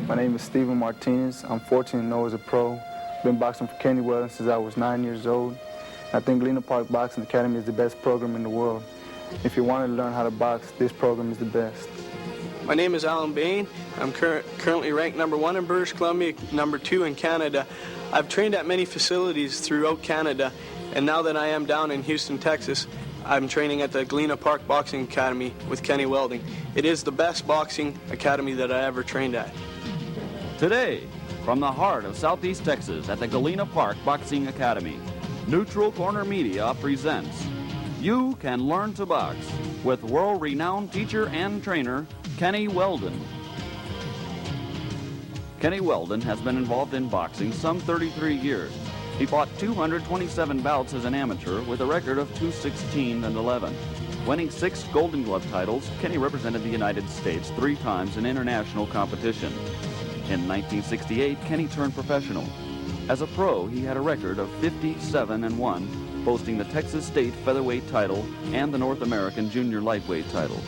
My name is Steven Martinez. I'm 14 and 0 as a pro. Been boxing for Kenny Weldon since I was 9 years old. I think Galena Park Boxing Academy is the best program in the world. If you want to learn how to box, this program is the best. My name is Alan Bain. I'm currently ranked number 1 in British Columbia, number 2 in Canada. I've trained at many facilities throughout Canada, and now that I am down in Houston, Texas, I'm training at the Galena Park Boxing Academy with Kenny Weldon. It is the best boxing academy that I ever trained at. Today, from the heart of Southeast Texas at the Galena Park Boxing Academy, Neutral Corner Media presents You Can Learn to Box with world-renowned teacher and trainer Kenny Weldon. Kenny Weldon has been involved in boxing some 33 years. He fought 227 bouts as an amateur with a record of 216-11. Winning 6 Golden Glove titles, Kenny represented the United States 3 times in international competition. In 1968, Kenny turned professional. As a pro, he had a record of 57-1, boasting the Texas State Featherweight title and the North American Junior Lightweight title.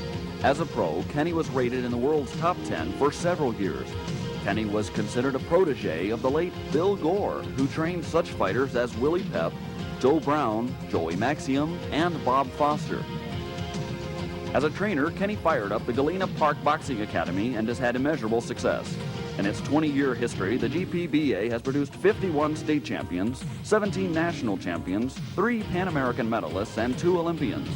As a pro, Kenny was rated in the world's top 10 for several years. Kenny was considered a protege of the late Bill Gore, who trained such fighters as Willie Pep, Joe Brown, Joey Maxium, and Bob Foster. As a trainer, Kenny fired up the Galena Park Boxing Academy and has had immeasurable success. In its 20-year history, the GPBA has produced 51 state champions, 17 national champions, 3 Pan American medalists, and 2 Olympians.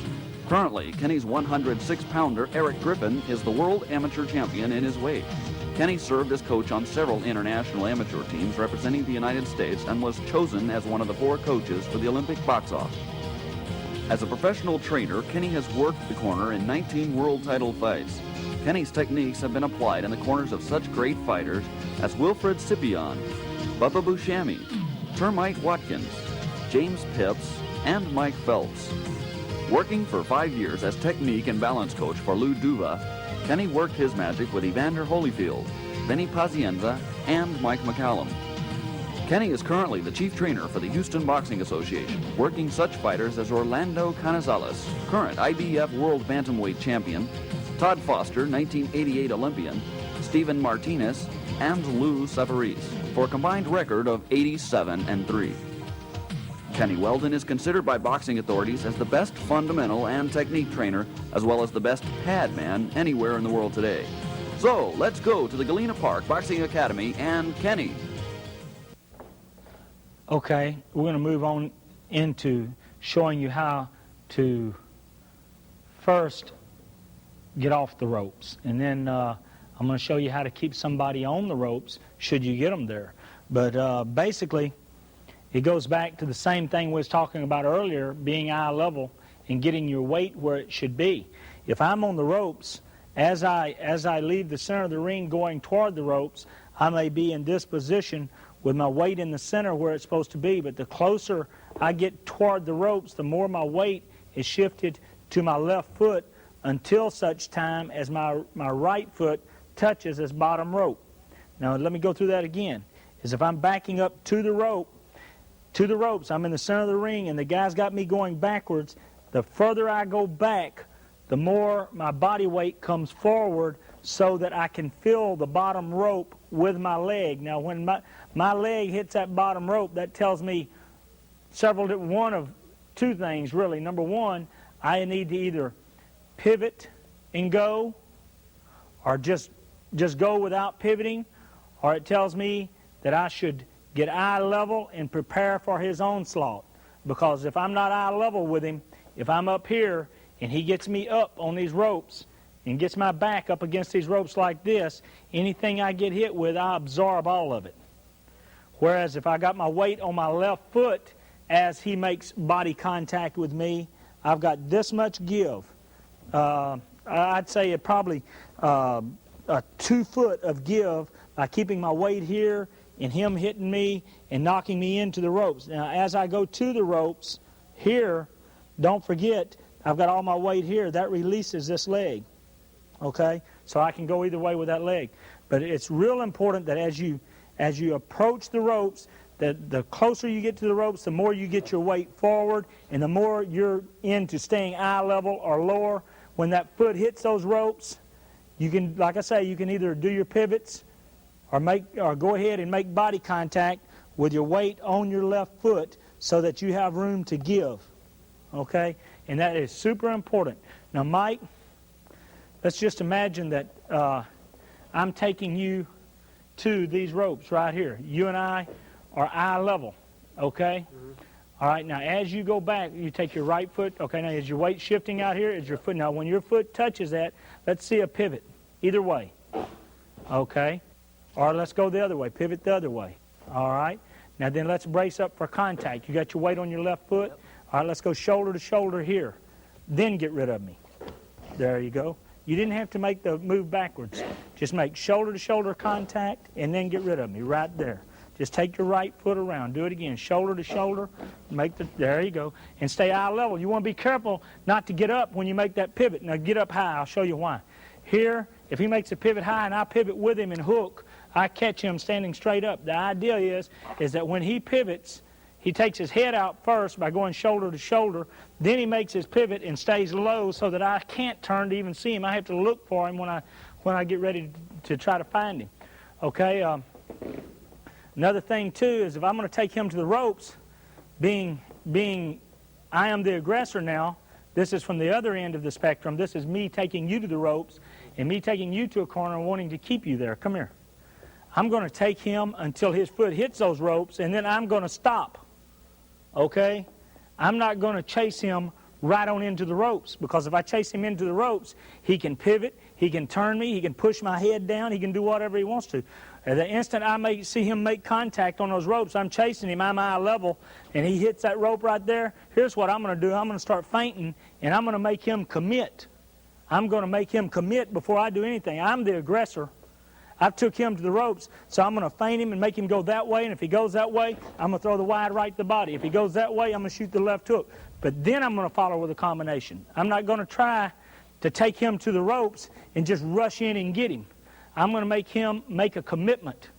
Currently, Kenny's 106-pounder Eric Griffin is the world amateur champion in his weight. Kenny served as coach on several international amateur teams representing the United States and was chosen as one of the 4 coaches for the Olympic box-off. As a professional trainer, Kenny has worked the corner in 19 world title fights. Kenny's techniques have been applied in the corners of such great fighters as Wilfred Scipion, Bubba Buscemi, Termite Watkins, James Phipps, and Mike Phelps. Working for 5 years as technique and balance coach for Lou Duva, Kenny worked his magic with Evander Holyfield, Benny Pazienza, and Mike McCallum. Kenny is currently the chief trainer for the Houston Boxing Association, working such fighters as Orlando Canizales, current IBF World Bantamweight Champion, Todd Foster, 1988 Olympian, Steven Martinez, and Lou Savarese, for a combined record of 87-3. Kenny Weldon is considered by boxing authorities as the best fundamental and technique trainer, as well as the best pad man anywhere in the world today. So, let's go to the Galena Park Boxing Academy and Kenny. Okay, we're going to move on into showing you how to first get off the ropes, and then I'm going to show you how to keep somebody on the ropes should you get them there. But basically, it goes back to the same thing we was talking about earlier, being eye level and getting your weight where it should be. If I'm on the ropes, as I leave the center of the ring going toward the ropes, I may be in this position with my weight in the center where it's supposed to be, but the closer I get toward the ropes, the more my weight is shifted to my left foot until such time as my right foot touches this bottom rope. Now let me go through that again. Is if I'm backing up to the ropes, I'm in the center of the ring and the guy's got me going backwards, the further I go back, the more my body weight comes forward so that I can feel the bottom rope with my leg. Now when my leg hits that bottom rope, that tells me one of 2 things really. Number 1, I need to either pivot and go, or just go without pivoting, or it tells me that I should get eye level and prepare for his onslaught. Because if I'm not eye level with him, if I'm up here and he gets me up on these ropes and gets my back up against these ropes like this, anything I get hit with, I absorb all of it. Whereas if I got my weight on my left foot as he makes body contact with me, I've got this much give. I'd say it probably a 2 foot of give by keeping my weight here and him hitting me and knocking me into the ropes. Now, as I go to the ropes here, don't forget, I've got all my weight here. That releases this leg, okay? So I can go either way with that leg. But it's real important that as you approach the ropes, that the closer you get to the ropes, the more you get your weight forward, and the more you're into staying eye level or lower. When that foot hits those ropes, you can, like I say, you can either do your pivots or go ahead and make body contact with your weight on your left foot so that you have room to give. Okay? And that is super important. Now, Mike, let's just imagine that I'm taking you to these ropes right here. You and I are eye level. Okay? Mm-hmm. All right, now as you go back, you take your right foot. Okay, now is your weight shifting out here? Is your foot, now when your foot touches that, let's see a pivot. Either way. Okay? Or let's go the other way. Pivot the other way. All right? Now then let's brace up for contact. You got your weight on your left foot. All right, let's go shoulder to shoulder here. Then get rid of me. There you go. You didn't have to make the move backwards. Just make shoulder to shoulder contact and then get rid of me right there. Just take your right foot around. Do it again. Shoulder to shoulder. There you go. And stay eye level. You want to be careful not to get up when you make that pivot. Now get up high. I'll show you why. Here, if he makes a pivot high and I pivot with him and hook, I catch him standing straight up. The idea is that when he pivots, he takes his head out first by going shoulder to shoulder. Then he makes his pivot and stays low so that I can't turn to even see him. I have to look for him when I get ready to try to find him. Okay? Another thing, too, is if I'm going to take him to the ropes, being I am the aggressor now, this is from the other end of the spectrum. This is me taking you to the ropes and me taking you to a corner and wanting to keep you there. Come here. I'm going to take him until his foot hits those ropes, and then I'm going to stop. Okay? I'm not going to chase him right on into the ropes, because if I chase him into the ropes, he can pivot, he can turn me, he can push my head down, he can do whatever he wants to. At the instant I see him make contact on those ropes, I'm chasing him, I'm eye level, and he hits that rope right there, here's what I'm going to do. I'm going to start feinting, and I'm going to make him commit. I'm going to make him commit before I do anything. I'm the aggressor. I took him to the ropes, so I'm going to feint him and make him go that way, and if he goes that way, I'm going to throw the wide right to the body. If he goes that way, I'm going to shoot the left hook. But then I'm going to follow with a combination. I'm not going to try to take him to the ropes and just rush in and get him. I'm going to make him make a commitment.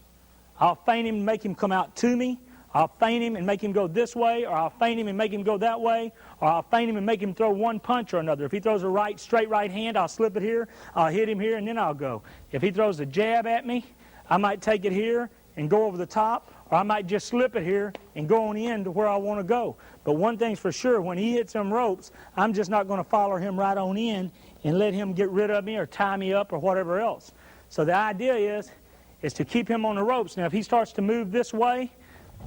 I'll feint him and make him come out to me. I'll feint him and make him go this way, or I'll feint him and make him go that way, or I'll feint him and make him throw one punch or another. If he throws a straight right hand, I'll slip it here, I'll hit him here, and then I'll go. If he throws a jab at me, I might take it here and go over the top, or I might just slip it here and go on in to where I want to go. But one thing's for sure, when he hits them ropes, I'm just not going to follow him right on in and let him get rid of me or tie me up or whatever else. So the idea is to keep him on the ropes. Now, if he starts to move this way,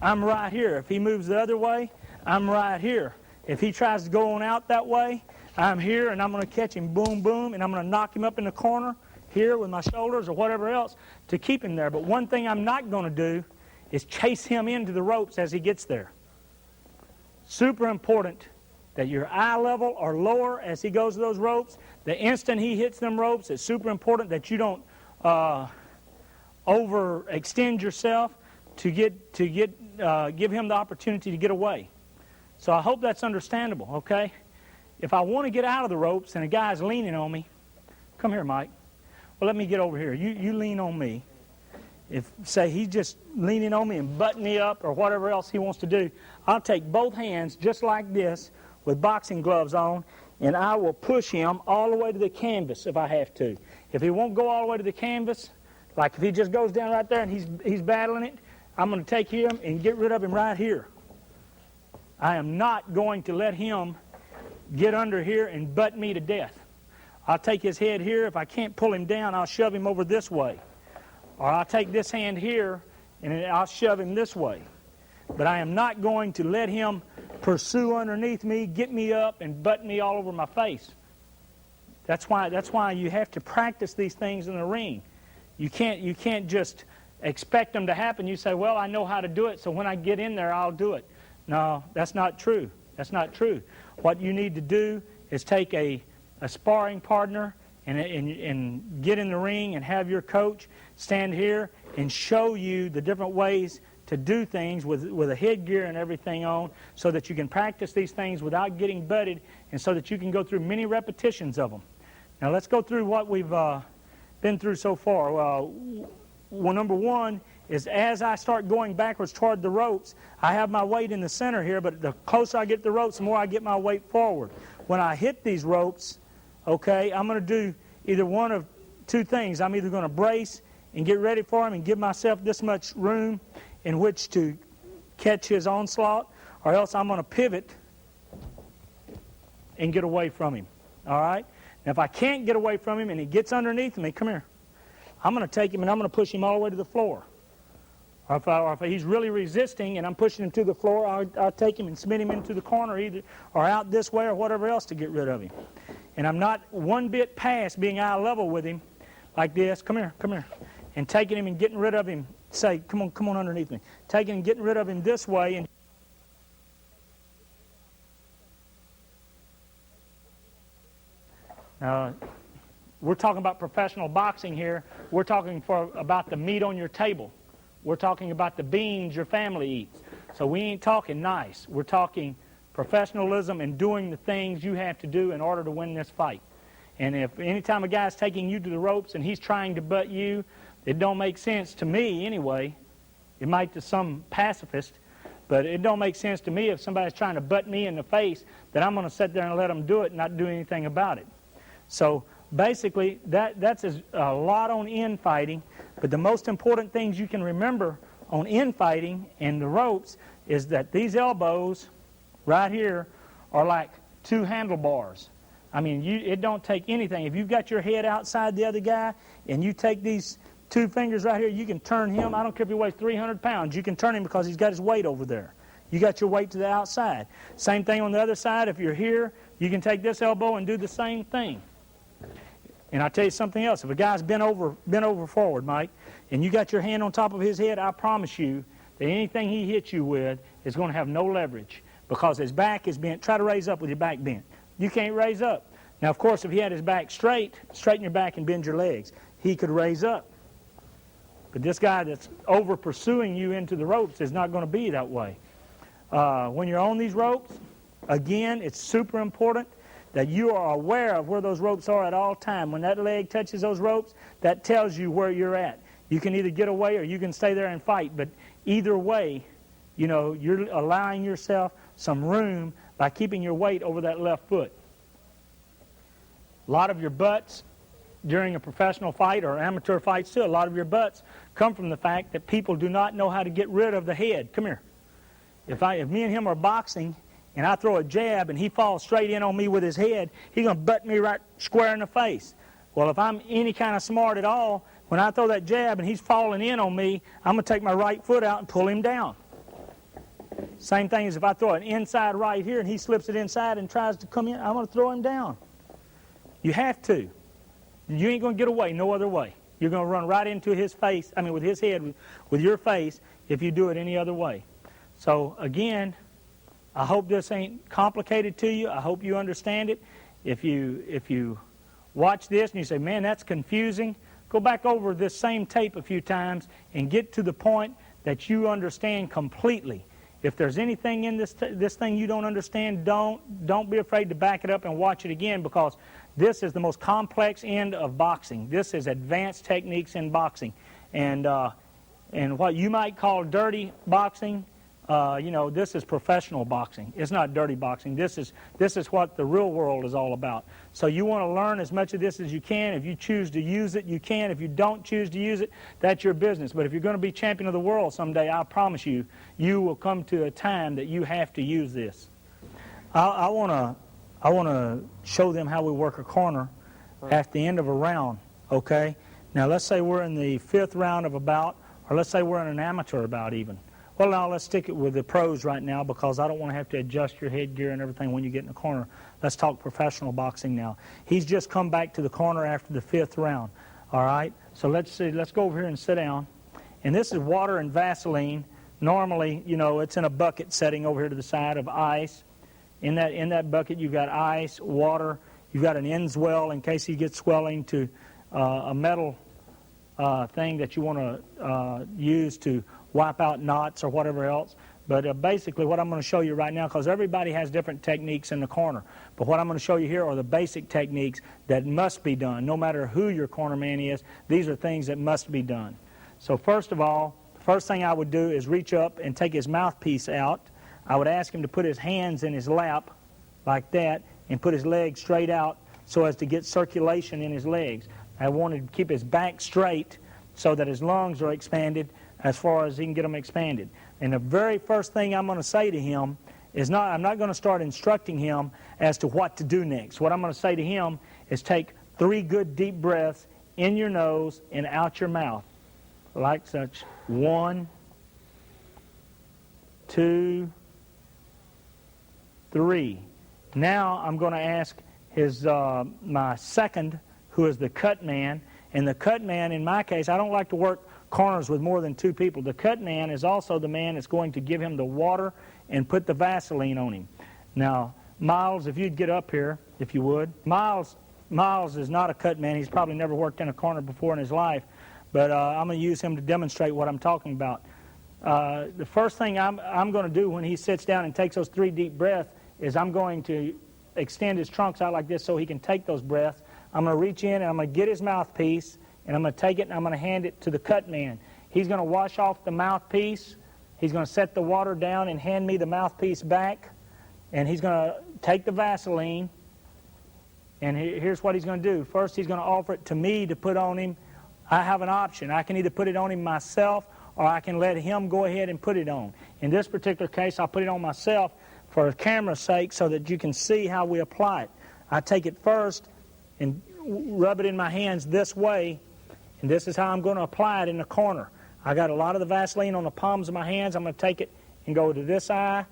I'm right here. If he moves the other way, I'm right here. If he tries to go on out that way, I'm here, and I'm going to catch him, boom, boom, and I'm going to knock him up in the corner here with my shoulders or whatever else to keep him there. But one thing I'm not going to do is chase him into the ropes as he gets there. Super important that you're eye level or lower as he goes to those ropes. The instant he hits them ropes, it's super important that you don't overextend yourself to give him the opportunity to get away. So I hope that's understandable, okay? If I want to get out of the ropes and a guy's leaning on me, come here, Mike. Well, let me get over here. You lean on me. If, say, he's just leaning on me and butting me up or whatever else he wants to do, I'll take both hands just like this with boxing gloves on, and I will push him all the way to the canvas if I have to. If he won't go all the way to the canvas, like if he just goes down right there and he's battling it, I'm going to take him and get rid of him right here. I am not going to let him get under here and butt me to death. I'll take his head here. If I can't pull him down, I'll shove him over this way. Or I'll take this hand here and I'll shove him this way. But I am not going to let him pursue underneath me, get me up, and butt me all over my face. That's why you have to practice these things in the ring. You can't just expect them to happen. You say, well, I know how to do it, so when I get in there, I'll do it. No, that's not true. That's not true. What you need to do is take a sparring partner and get in the ring and have your coach stand here and show you the different ways to do things with a headgear and everything on, so that you can practice these things without getting butted, and so that you can go through many repetitions of them. Now let's go through what we've been through so far. Well, number one is as I start going backwards toward the ropes, I have my weight in the center here, but the closer I get to the ropes, the more I get my weight forward. When I hit these ropes, okay, I'm going to do either one of two things. I'm either going to brace and get ready for him and give myself this much room in which to catch his onslaught, or else I'm going to pivot and get away from him. All right? Now, if I can't get away from him and he gets underneath me, come here. I'm going to take him and I'm going to push him all the way to the floor. Or if he's really resisting and I'm pushing him to the floor, I'll take him and spin him into the corner either, or out this way or whatever else to get rid of him. And I'm not one bit past being eye level with him like this. Come here, and taking him and getting rid of him. Say, come on underneath me. Taking and getting rid of him this way. And now, we're talking about professional boxing here. We're talking about the meat on your table. We're talking about the beans your family eats. So we ain't talking nice. We're talking professionalism and doing the things you have to do in order to win this fight. And if anytime a guy's taking you to the ropes and he's trying to butt you, it don't make sense to me anyway. It might to some pacifist, but it don't make sense to me if somebody's trying to butt me in the face that I'm going to sit there and let them do it and not do anything about it. So basically, that's a lot on infighting, but the most important things you can remember on infighting and the ropes is that these elbows right here are like two handlebars. I mean, it don't take anything. If you've got your head outside the other guy and you take these two fingers right here, you can turn him. I don't care if he weighs 300 pounds. You can turn him because he's got his weight over there. You got your weight to the outside. Same thing on the other side. If you're here, you can take this elbow and do the same thing. And I'll tell you something else. If a guy's bent over forward, Mike, and you got your hand on top of his head, I promise you that anything he hits you with is going to have no leverage because his back is bent. Try to raise up with your back bent. You can't raise up. Now, of course, if he had his back straight, straighten your back and bend your legs, he could raise up. But this guy that's over pursuing you into the ropes is not going to be that way. When you're on these ropes, again, it's super important that you are aware of where those ropes are at all time. When that leg touches those ropes, that tells you where you're at. You can either get away or you can stay there and fight. But either way, you know, you're allowing yourself some room by keeping your weight over that left foot. A lot of your butts during a professional fight or amateur fight still, a lot of your butts come from the fact that people do not know how to get rid of the head. Come here. If me and him are boxing and I throw a jab and he falls straight in on me with his head, he's going to butt me right square in the face. Well, if I'm any kind of smart at all, when I throw that jab and he's falling in on me, I'm going to take my right foot out and pull him down. Same thing as if I throw an inside right here and he slips it inside and tries to come in, I'm going to throw him down. You have to. You ain't going to get away no other way. You're going to run right into his face, with his head, with your face, if you do it any other way. So, again, I hope this ain't complicated to you. I hope you understand it. If you watch this and you say, man, that's confusing, go back over this same tape a few times and get to the point that you understand completely. If there's anything in this thing you don't understand, don't be afraid to back it up and watch it again, because this is the most complex end of boxing. This is advanced techniques in boxing. And what you might call dirty boxing, this is professional boxing. It's not dirty boxing. This is what the real world is all about. So you want to learn as much of this as you can. If you choose to use it, you can. If you don't choose to use it, that's your business. But if you're going to be champion of the world someday, I promise you, you will come to a time that you have to use this. I want to show them how we work a corner at the end of a round, okay? Now, let's say we're in the 5th round of a bout, or let's say we're in an amateur bout even. Well, now let's stick it with the pros right now, because I don't want to have to adjust your headgear and everything when you get in the corner. Let's talk professional boxing now. He's just come back to the corner after the 5th round, all right? So let's go over here and sit down. And this is water and Vaseline. Normally, it's in a bucket setting over here to the side of ice. In that bucket, you've got ice, water. You've got an end swell in case he gets swelling to a metal thing that you want to use to wipe out knots or whatever else. But basically what I'm going to show you right now, because everybody has different techniques in the corner, but what I'm going to show you here are the basic techniques that must be done. No matter who your corner man is, these are things that must be done. So first of all, the first thing I would do is reach up and take his mouthpiece out. I would ask him to put his hands in his lap like that and put his legs straight out so as to get circulation in his legs. I wanted to keep his back straight so that his lungs are expanded as far as he can get them expanded. And the very first thing I'm going to say to him is I'm not going to start instructing him as to what to do next. What I'm going to say to him is take 3 good deep breaths in your nose and out your mouth, like such. 1, 2, 3. Now I'm going to ask my second, who is the cut man. And the cut man, in my case, I don't like to work corners with more than 2 people. The cut man is also the man that's going to give him the water and put the Vaseline on him. Now, Miles, if you'd get up here, if you would. Miles is not a cut man. He's probably never worked in a corner before in his life. But I'm going to use him to demonstrate what I'm talking about. The first thing I'm going to do when he sits down and takes those 3 deep breaths is I'm going to extend his trunks out like this so he can take those breaths. I'm going to reach in and I'm going to get his mouthpiece, and I'm going to take it and I'm going to hand it to the cut man. He's going to wash off the mouthpiece. He's going to set the water down and hand me the mouthpiece back. And he's going to take the Vaseline. And here's what he's going to do. First, he's going to offer it to me to put on him. I have an option. I can either put it on him myself, or I can let him go ahead and put it on. In this particular case, I'll put it on myself for the camera's sake so that you can see how we apply it. I take it first and rub it in my hands this way, and this is how I'm going to apply it in the corner. I got a lot of the Vaseline on the palms of my hands. I'm going to take it and go to this eye,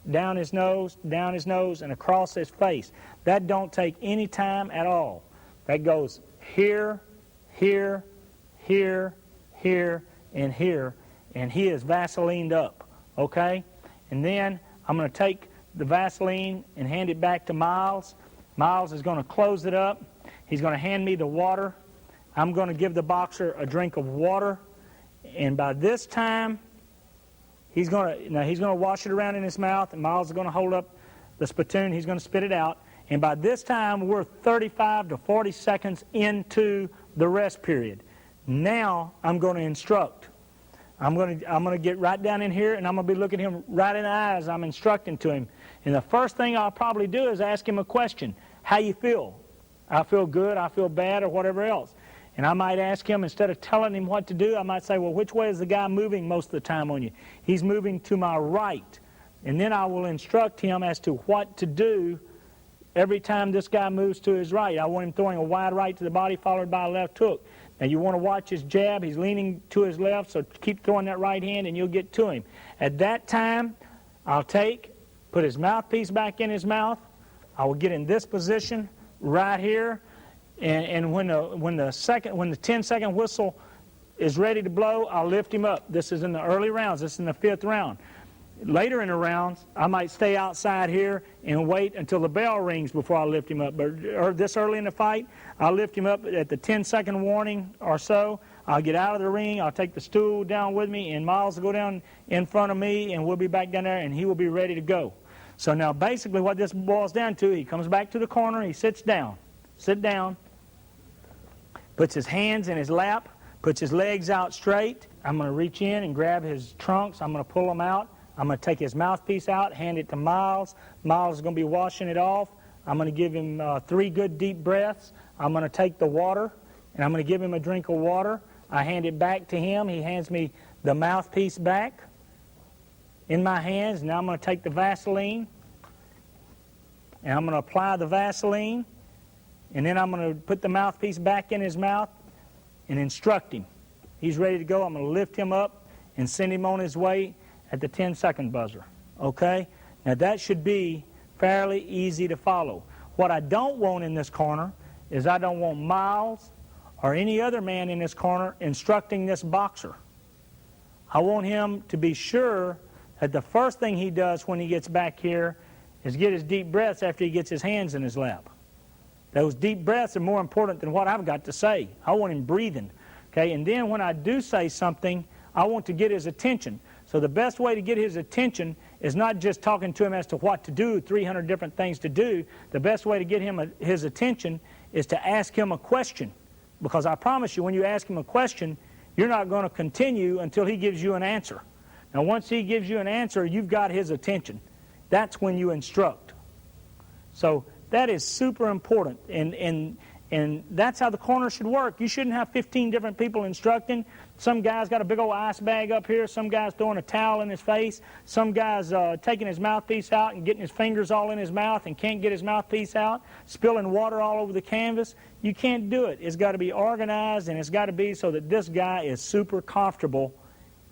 down his nose, and across his face. That don't take any time at all. That goes here, here, here, here, and here, and he is Vaselined up, okay? And then I'm going to take the Vaseline and hand it back to Miles. Miles is going to close it up. He's going to hand me the water. I'm going to give the boxer a drink of water. And by this time, he's going to wash it around in his mouth, and Miles is going to hold up the spittoon. He's going to spit it out. And by this time, we're 35 to 40 seconds into the rest period. Now I'm going to instruct. I'm going to get right down in here, and I'm going to be looking him right in the eyes. I'm instructing to him. And the first thing I'll probably do is ask him a question. How you feel? I feel good, I feel bad, or whatever else. And I might ask him, instead of telling him what to do, I might say, well, which way is the guy moving most of the time on you? He's moving to my right. And then I will instruct him as to what to do every time this guy moves to his right. I want him throwing a wide right to the body followed by a left hook. Now you want to watch his jab. He's leaning to his left, so keep throwing that right hand and you'll get to him. At that time, I'll put his mouthpiece back in his mouth. I will get in this position right here. And when the 10-second whistle is ready to blow, I'll lift him up. This is in the early rounds. This is in the 5th round. Later in the rounds, I might stay outside here and wait until the bell rings before I lift him up. But this early in the fight, I'll lift him up at the 10-second warning or so. I'll get out of the ring. I'll take the stool down with me, and Miles will go down in front of me, and we'll be back down there, and he will be ready to go. So now basically what this boils down to, he comes back to the corner, he sits down, puts his hands in his lap, puts his legs out straight. I'm going to reach in and grab his trunks. I'm going to pull them out. I'm going to take his mouthpiece out, hand it to Miles. Miles is going to be washing it off. I'm going to give him 3 good deep breaths. I'm going to take the water, and I'm going to give him a drink of water. I hand it back to him. He hands me the mouthpiece back in my hands. Now I'm going to take the Vaseline, and I'm going to apply the Vaseline, and then I'm going to put the mouthpiece back in his mouth and instruct him. He's ready to go. I'm going to lift him up and send him on his way at the 10-second buzzer. Okay? Now that should be fairly easy to follow. What I don't want in this corner is I don't want Miles or any other man in this corner instructing this boxer. I want him to be sure that the first thing he does when he gets back here is get his deep breaths after he gets his hands in his lap. Those deep breaths are more important than what I've got to say. I want him breathing. Okay? And then when I do say something, I want to get his attention. So the best way to get his attention is not just talking to him as to what to do, 300 different things to do. The best way to get his attention is to ask him a question. Because I promise you, when you ask him a question, you're not going to continue until he gives you an answer. Now, once he gives you an answer, you've got his attention. That's when you instruct. So that is super important. And And that's how the corner should work. You shouldn't have 15 different people instructing. Some guy's got a big old ice bag up here. Some guy's throwing a towel in his face. Some guy's taking his mouthpiece out and getting his fingers all in his mouth and can't get his mouthpiece out, spilling water all over the canvas. You can't do it. It's got to be organized, and it's got to be so that this guy is super comfortable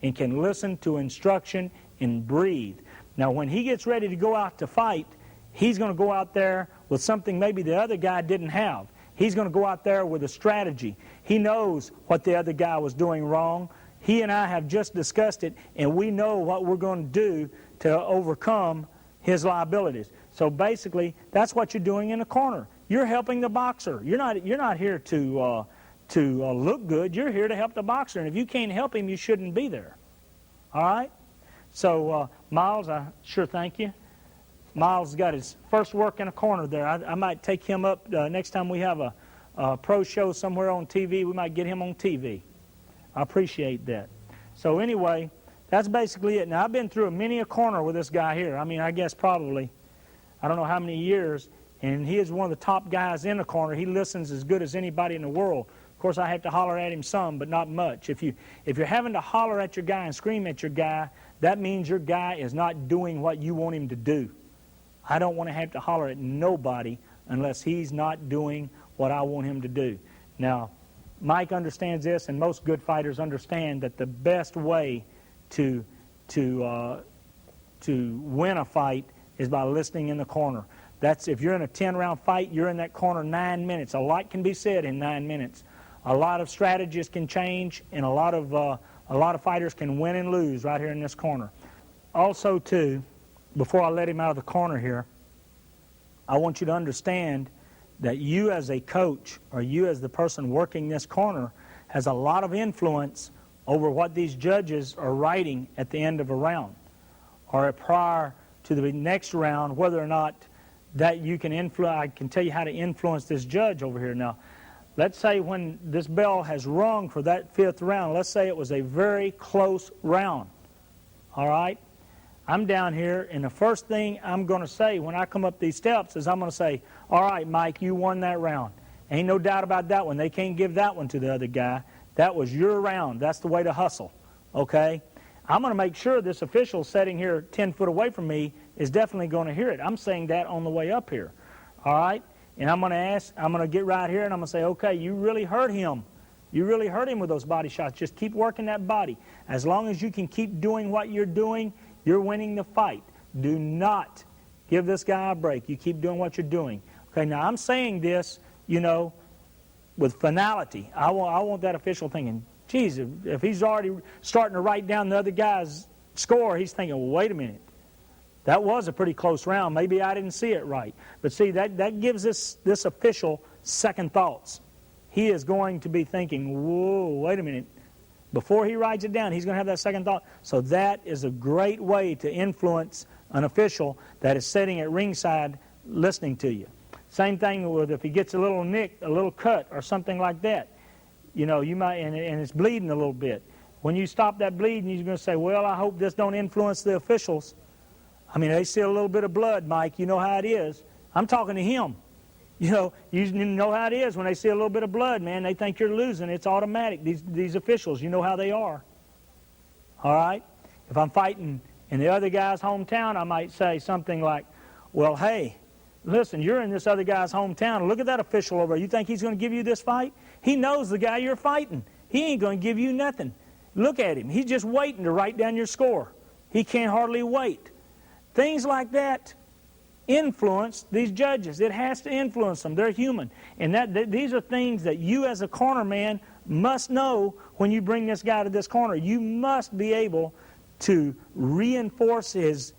and can listen to instruction and breathe. Now, when he gets ready to go out to fight, he's going to go out there with something maybe the other guy didn't have. He's going to go out there with a strategy. He knows what the other guy was doing wrong. He and I have just discussed it, and we know what we're going to do to overcome his liabilities. So basically, that's what you're doing in the corner. You're helping the boxer. You're not here to look good. You're here to help the boxer, and if you can't help him, you shouldn't be there. All right? So, Miles, I sure thank you. Miles got his first work in a corner there. I might take him up next time we have a pro show somewhere on TV. We might get him on TV. I appreciate that. So anyway, that's basically it. Now, I've been through many a corner with this guy here. I mean, I guess probably, I don't know how many years, and he is one of the top guys in the corner. He listens as good as anybody in the world. Of course, I have to holler at him some, but not much. If you're having to holler at your guy and scream at your guy, that means your guy is not doing what you want him to do. I don't want to have to holler at nobody unless he's not doing what I want him to do. Now, Mike understands this, and most good fighters understand that the best way to win a fight is by listening in the corner. That's if you're in a 10-round fight, you're in that corner 9 minutes. A lot can be said in 9 minutes. A lot of strategies can change, and a lot of fighters can win and lose right here in this corner. Also, too, before I let him out of the corner here, I want you to understand that you as a coach or you as the person working this corner has a lot of influence over what these judges are writing at the end of a round or prior to the next round, whether or not that you can influence. I can tell you how to influence this judge over here. Now, let's say when this bell has rung for that 5th round, let's say it was a very close round, all right? I'm down here, and the first thing I'm going to say when I come up these steps is I'm going to say, all right, Mike, you won that round. Ain't no doubt about that one. They can't give that one to the other guy. That was your round. That's the way to hustle, okay? I'm going to make sure this official sitting here 10 foot away from me is definitely going to hear it. I'm saying that on the way up here, all right? And I'm going to get right here, and I'm going to say, okay, you really hurt him. You really hurt him with those body shots. Just keep working that body. As long as you can keep doing what you're doing, you're winning the fight. Do not give this guy a break. You keep doing what you're doing. Okay, now I'm saying this, with finality. I want that official thinking, geez, if he's already starting to write down the other guy's score, he's thinking, well, wait a minute. That was a pretty close round. Maybe I didn't see it right. But see, that gives this official second thoughts. He is going to be thinking, whoa, wait a minute. Before he writes it down, he's going to have that second thought. So that is a great way to influence an official that is sitting at ringside listening to you. Same thing with if he gets a little nick, a little cut, or something like that. You might, and it's bleeding a little bit. When you stop that bleeding, you're going to say, well, I hope this don't influence the officials. I mean, they see a little bit of blood, Mike. You know how it is. I'm talking to him. You know how it is when they see a little bit of blood, man. They think you're losing. It's automatic. These officials, you know how they are. All right? If I'm fighting in the other guy's hometown, I might say something like, well, hey, listen, you're in this other guy's hometown. Look at that official over there. You think he's going to give you this fight? He knows the guy you're fighting. He ain't going to give you nothing. Look at him. He's just waiting to write down your score. He can't hardly wait. Things like that influence these judges. It has to influence them. They're human. And these are things that you as a corner man must know when you bring this guy to this corner. You must be able to reinforce his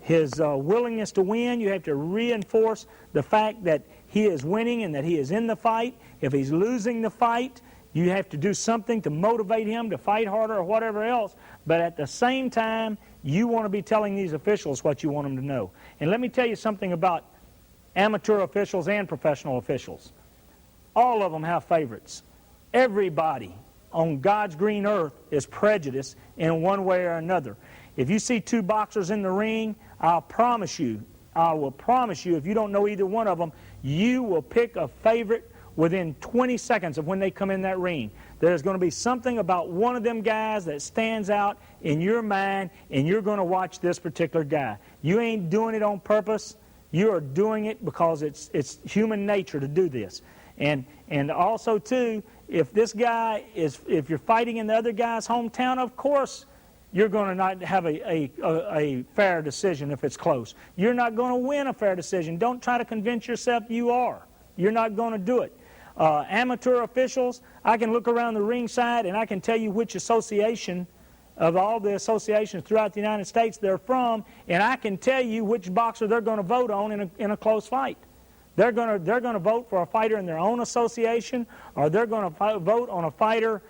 willingness to win. You have to reinforce the fact that he is winning and that he is in the fight. If he's losing the fight, you have to do something to motivate him to fight harder or whatever else. But at the same time, you want to be telling these officials what you want them to know. And let me tell you something about amateur officials and professional officials. All of them have favorites. Everybody on God's green earth is prejudiced in one way or another. If you see two boxers in the ring, I'll promise you, I will promise you, if you don't know either one of them, you will pick a favorite within 20 seconds of when they come in that ring. There's going to be something about one of them guys that stands out in your mind, and you're going to watch this particular guy. You ain't doing it on purpose. You are doing it because it's human nature to do this. And also, too, if you're fighting in the other guy's hometown, of course, you're going to not have a fair decision if it's close. You're not going to win a fair decision. Don't try to convince yourself you are. You're not going to do it. Amateur officials, I can look around the ringside and I can tell you which association of all the associations throughout the United States they're from, and I can tell you which boxer they're going to vote on in a close fight. They're going to vote for a fighter in their own association, or they're going to vote on a fighter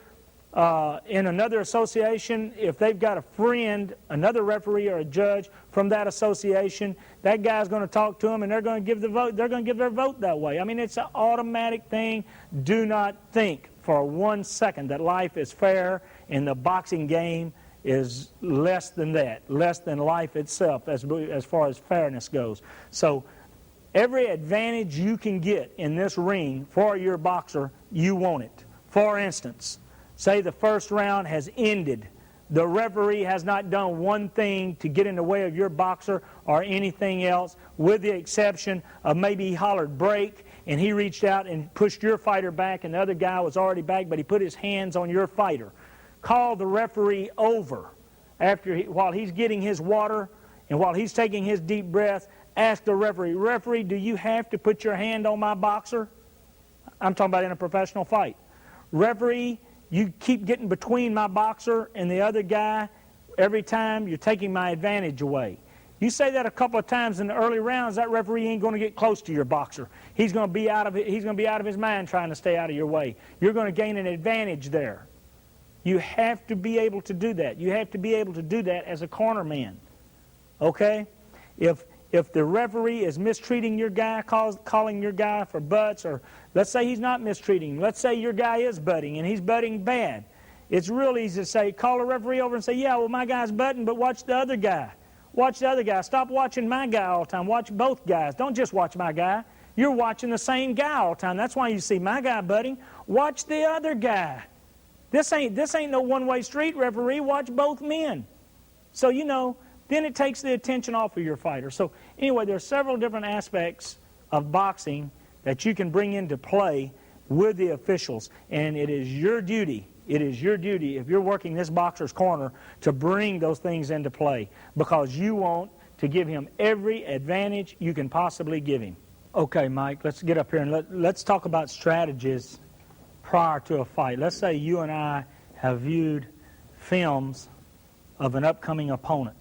in another association. If they've got a friend, another referee or a judge from that association, that guy's going to talk to them and they're going to give the vote. They're going to give their vote that way. I mean, it's an automatic thing. Do not think for 1 second that life is fair and the boxing game is less than that, less than life itself as far as fairness goes. So every advantage you can get in this ring for your boxer, you want it. For instance, say the first round has ended. The referee has not done one thing to get in the way of your boxer or anything else, with the exception of maybe he hollered break and he reached out and pushed your fighter back and the other guy was already back, but he put his hands on your fighter. Call the referee over while he's getting his water and while he's taking his deep breath. Ask the referee, do you have to put your hand on my boxer? I'm talking about in a professional fight. Referee, you keep getting between my boxer and the other guy. Every time you're taking my advantage away. You say that a couple of times in the early rounds, that referee ain't going to get close to your boxer. He's going to be out of his mind trying to stay out of your way. You're going to gain an advantage there. You have to be able to do that. You have to be able to do that as a corner man. Okay? If the referee is mistreating your guy, calling your guy for butts, or let's say he's not mistreating him. Let's say your guy is butting and he's butting bad. It's real easy to say, call a referee over and say, yeah, well, my guy's butting, but watch the other guy. Watch the other guy. Stop watching my guy all the time. Watch both guys. Don't just watch my guy. You're watching the same guy all the time. That's why you see my guy butting. Watch the other guy. This ain't no one-way street, referee. Watch both men. So, then it takes the attention off of your fighter. So anyway, there are several different aspects of boxing that you can bring into play with the officials. And it is your duty, if you're working this boxer's corner, to bring those things into play, because you want to give him every advantage you can possibly give him. Okay, Mike, let's get up here and let's talk about strategies prior to a fight. Let's say you and I have viewed films of an upcoming opponent.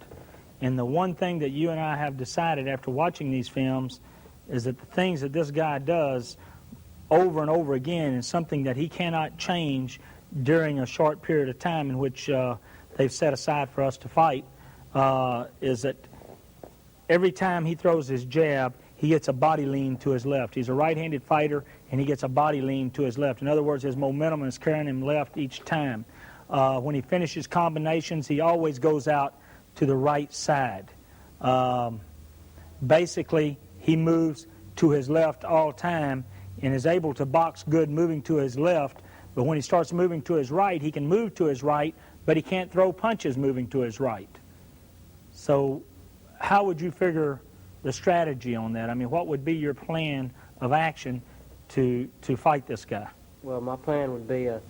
And the one thing that you and I have decided after watching these films is that the things that this guy does over and over again is something that he cannot change during a short period of time in which they've set aside for us to fight, is that every time he throws his jab, he gets a body lean to his left. He's a right-handed fighter, and he gets a body lean to his left. In other words, his momentum is carrying him left each time. When he finishes combinations, he always goes out to the right side. Basically, he moves to his left all time and is able to box good moving to his left, but when he starts moving to his right, he can move to his right, but he can't throw punches moving to his right. So how would you figure the strategy on that? I mean, what would be your plan of action to fight this guy? Well, my plan would be that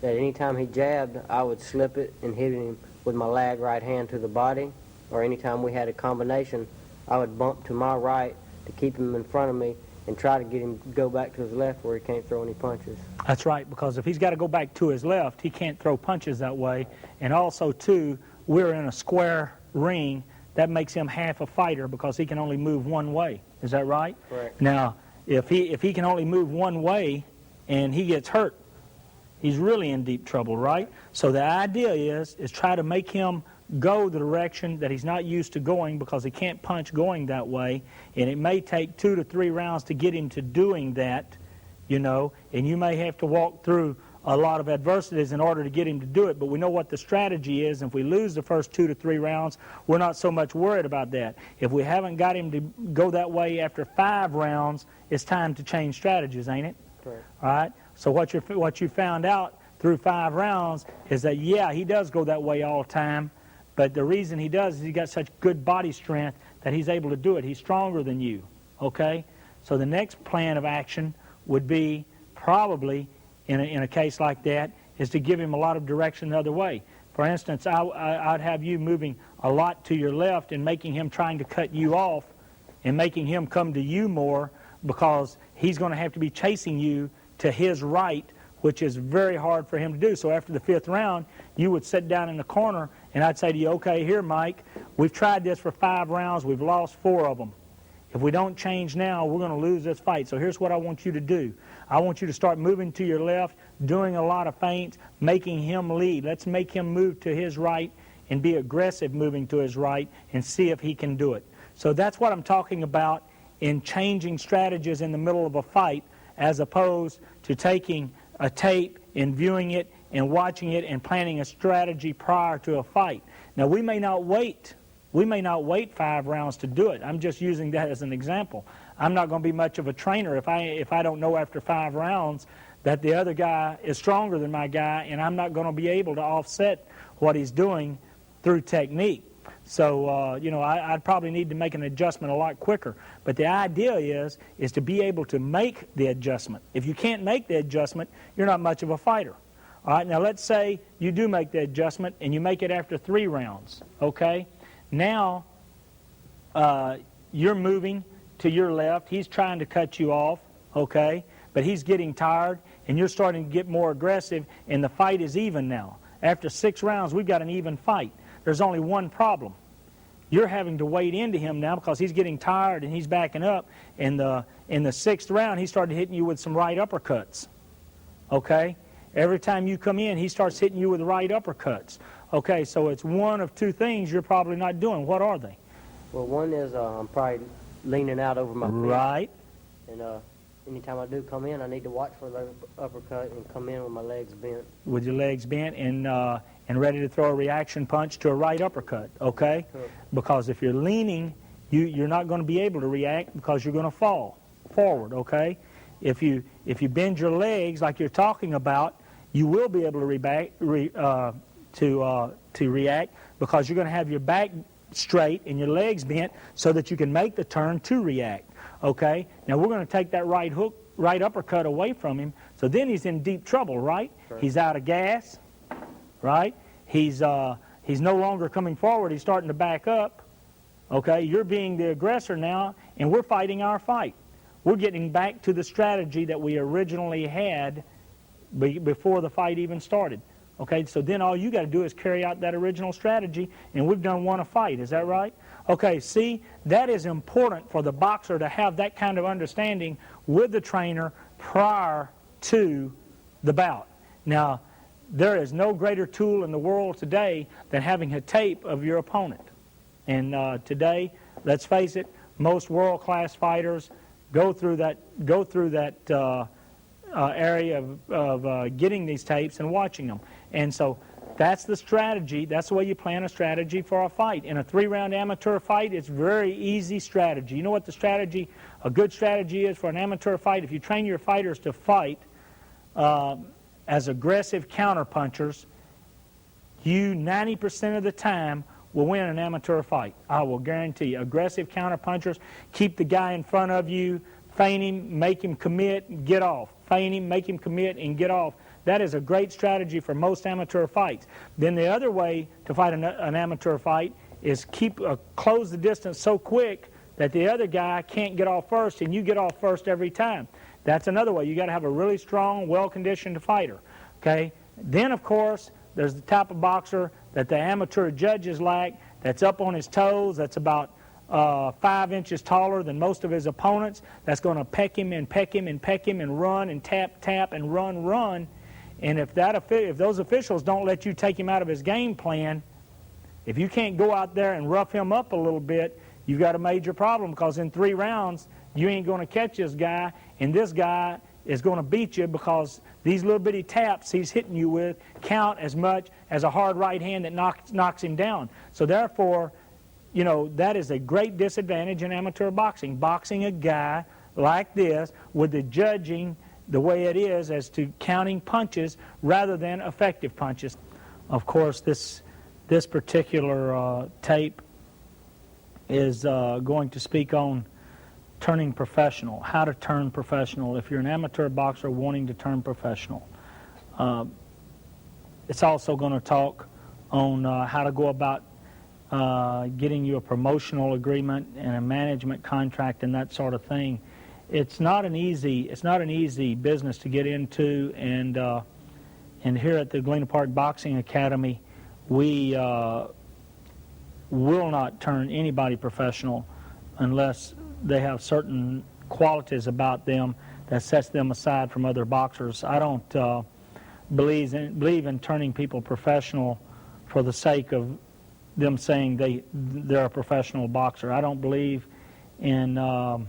anytime he jabbed, I would slip it and hit him with my lag right hand to the body, or anytime we had a combination, I would bump to my right to keep him in front of me and try to get him to go back to his left where he can't throw any punches. That's right, because if he's got to go back to his left, he can't throw punches that way. And also, too, we're in a square ring. That makes him half a fighter because he can only move one way. Is that right? Correct. Now, if he can only move one way and he gets hurt, he's really in deep trouble, right? So the idea is try to make him go the direction that he's not used to going, because he can't punch going that way, and it may take 2 to 3 rounds to get him to doing that, and you may have to walk through a lot of adversities in order to get him to do it, but we know what the strategy is, and if we lose the first 2 to 3 rounds, we're not so much worried about that. If we haven't got him to go that way after 5 rounds, it's time to change strategies, ain't it? Correct. All right? So what you found out through 5 rounds is that, yeah, he does go that way all the time, but the reason he does is he's got such good body strength that he's able to do it. He's stronger than you, okay? So the next plan of action would be probably, in a case like that, is to give him a lot of direction the other way. For instance, I'd have you moving a lot to your left and making him trying to cut you off and making him come to you more, because he's going to have to be chasing you to his right, which is very hard for him to do. So after the 5th round, you would sit down in the corner, and I'd say to you, okay, here, Mike, we've tried this for 5 rounds. We've lost 4 of them. If we don't change now, we're going to lose this fight. So here's what I want you to do. I want you to start moving to your left, doing a lot of feints, making him lead. Let's make him move to his right and be aggressive moving to his right and see if he can do it. So that's what I'm talking about in changing strategies in the middle of a fight, as opposed to taking a tape and viewing it and watching it and planning a strategy prior to a fight. Now, we may not wait 5 rounds to do it. I'm just using that as an example. I'm not going to be much of a trainer if I don't know after 5 rounds that the other guy is stronger than my guy, and I'm not going to be able to offset what he's doing through technique. So, I'd probably need to make an adjustment a lot quicker. But the idea is to be able to make the adjustment. If you can't make the adjustment, you're not much of a fighter. All right, now let's say you do make the adjustment and you make it after 3 rounds, okay? Now, you're moving to your left. He's trying to cut you off, okay? But he's getting tired, and you're starting to get more aggressive, and the fight is even now. After 6 rounds, we've got an even fight. There's only one problem. You're having to wade into him now because he's getting tired and he's backing up. And in the 6th round, he started hitting you with some right uppercuts, okay? Every time you come in, he starts hitting you with right uppercuts. Okay, so it's one of 2 things you're probably not doing. What are they? Well, one is I'm probably leaning out over my feet. Right. And anytime I do come in, I need to watch for the uppercut and come in with my legs bent. With your legs bent and ready to throw a reaction punch to a right uppercut, okay? Sure. Because if you're leaning, you're not going to be able to react because you're going to fall forward, okay? If you bend your legs like you're talking about, you will be able to react because you're going to have your back straight and your legs bent so that you can make the turn to react, okay? Now we're going to take that right uppercut away from him, so then he's in deep trouble, right? Sure. He's out of gas, right? He's no longer coming forward. He's starting to back up, okay? You're being the aggressor now, and we're fighting our fight. We're getting back to the strategy that we originally had before the fight even started. Okay, so then all you got to do is carry out that original strategy, and we've won a fight. Is that right? Okay, see, that is important for the boxer to have that kind of understanding with the trainer prior to the bout. Now, there is no greater tool in the world today than having a tape of your opponent. And today, let's face it, most world-class fighters go through that area of getting these tapes and watching them. And so that's the strategy. That's the way you plan a strategy for a fight. In a 3-round amateur fight, it's very easy strategy. You know what a good strategy is for an amateur fight? If you train your fighters to fight as aggressive counterpunchers, you 90% of the time will win an amateur fight. I will guarantee you. Aggressive counterpunchers, keep the guy in front of you, feint him, make him commit, and get off. Feint him, make him commit, and get off. That is a great strategy for most amateur fights. Then the other way to fight an amateur fight is close the distance so quick that the other guy can't get off first, and you get off first every time. That's another way. You got to have a really strong, well-conditioned fighter. Okay. Then, of course, there's the type of boxer that the amateur judges lack. That's up on his toes. That's about 5 inches taller than most of his opponents. That's going to peck him and peck him and peck him and run and tap, tap and run. And if those officials don't let you take him out of his game plan, if you can't go out there and rough him up a little bit, you've got a major problem, because in 3 rounds, you ain't going to catch this guy, and this guy is going to beat you because these little bitty taps he's hitting you with count as much as a hard right hand that knocks him down. So therefore, you know, that is a great disadvantage in amateur boxing. Boxing a guy like this with the judging the way it is as to counting punches rather than effective punches. Of course, this particular tape is going to speak on turning professional, how to turn professional if you're an amateur boxer wanting to turn professional. It's also going to talk on how to go about getting you a promotional agreement and a management contract and that sort of thing. It's not an easy business to get into, and here at the Galena Park Boxing Academy, we will not turn anybody professional unless they have certain qualities about them that sets them aside from other boxers. I don't believe in turning people professional for the sake of them saying they're a professional boxer. I don't believe in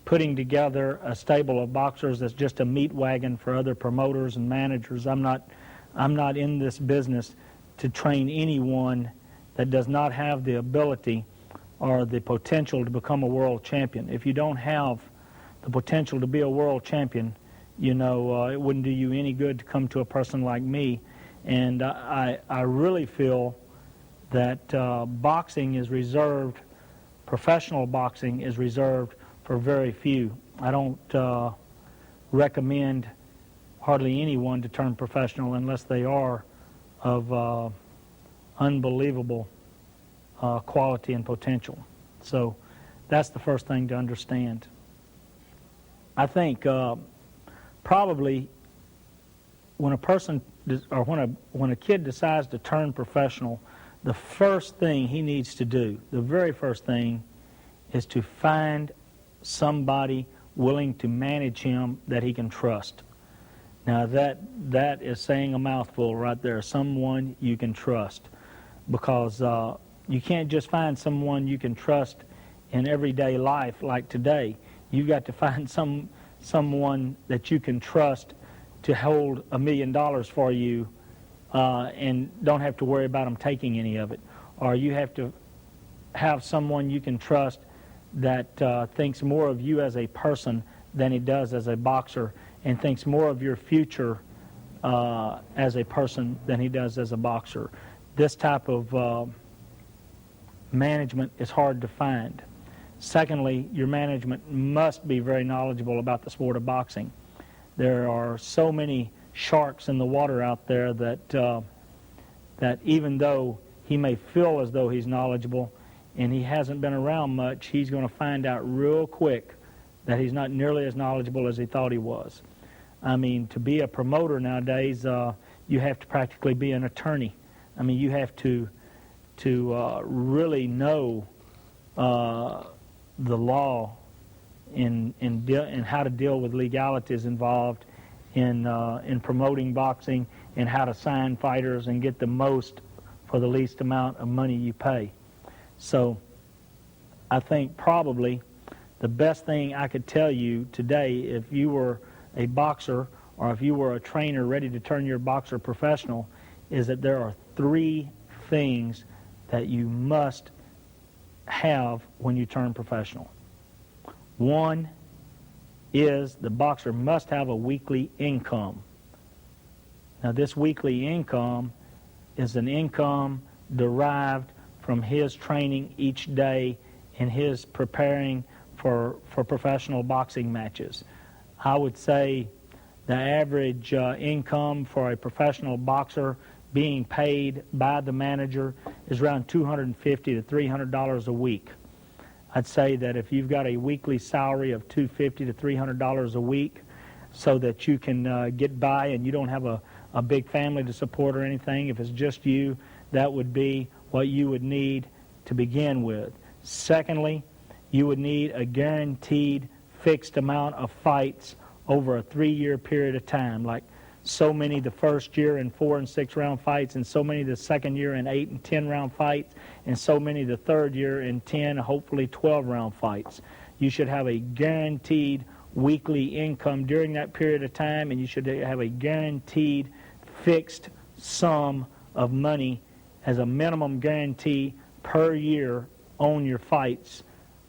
putting together a stable of boxers that's just a meat wagon for other promoters and managers. I'm not in this business to train anyone that does not have the ability or the potential to become a world champion. If you don't have the potential to be a world champion, you know, it wouldn't do you any good to come to a person like me. And I really feel that boxing is reserved, professional boxing is reserved for very few. I don't recommend hardly anyone to turn professional unless they are of unbelievable quality and potential. So that's the first thing to understand. I think probably when a person or when a kid decides to turn professional, the first thing he needs to do, the very first thing, is to find somebody willing to manage him that he can trust. Now that is saying a mouthful right there, someone you can trust, because you can't just find someone you can trust in everyday life like today. You've got to find someone that you can trust to hold $1 million for you and don't have to worry about them taking any of it. Or you have to have someone you can trust that thinks more of you as a person than he does as a boxer, and thinks more of your future as a person than he does as a boxer. This type of management is hard to find. Secondly, your management must be very knowledgeable about the sport of boxing. There are so many sharks in the water out there that even though he may feel as though he's knowledgeable and he hasn't been around much, he's going to find out real quick that he's not nearly as knowledgeable as he thought he was. I mean, to be a promoter nowadays, you have to practically be an attorney. I mean, you have to really know the law and how to deal with legalities involved in promoting boxing, and how to sign fighters and get the most for the least amount of money you pay. So I think probably the best thing I could tell you today, if you were a boxer or if you were a trainer ready to turn your boxer professional, is that there are 3 things that you must have when you turn professional. One is the boxer must have a weekly income. Now, this weekly income is an income derived from his training each day and his preparing for professional boxing matches. I would say the average income for a professional boxer being paid by the manager is around $250 to $300 a week. I'd say that if you've got a weekly salary of $250 to $300 a week so that you can get by and you don't have a big family to support or anything, if it's just you, that would be what you would need to begin with. Secondly, you would need a guaranteed fixed amount of fights over a 3-year period of time, like so many the first year in 4 and 6 round fights, and so many the second year in 8 and 10 round fights, and so many the third year in 10, hopefully 12 round fights. You should have a guaranteed weekly income during that period of time, and you should have a guaranteed fixed sum of money as a minimum guarantee per year on your fights,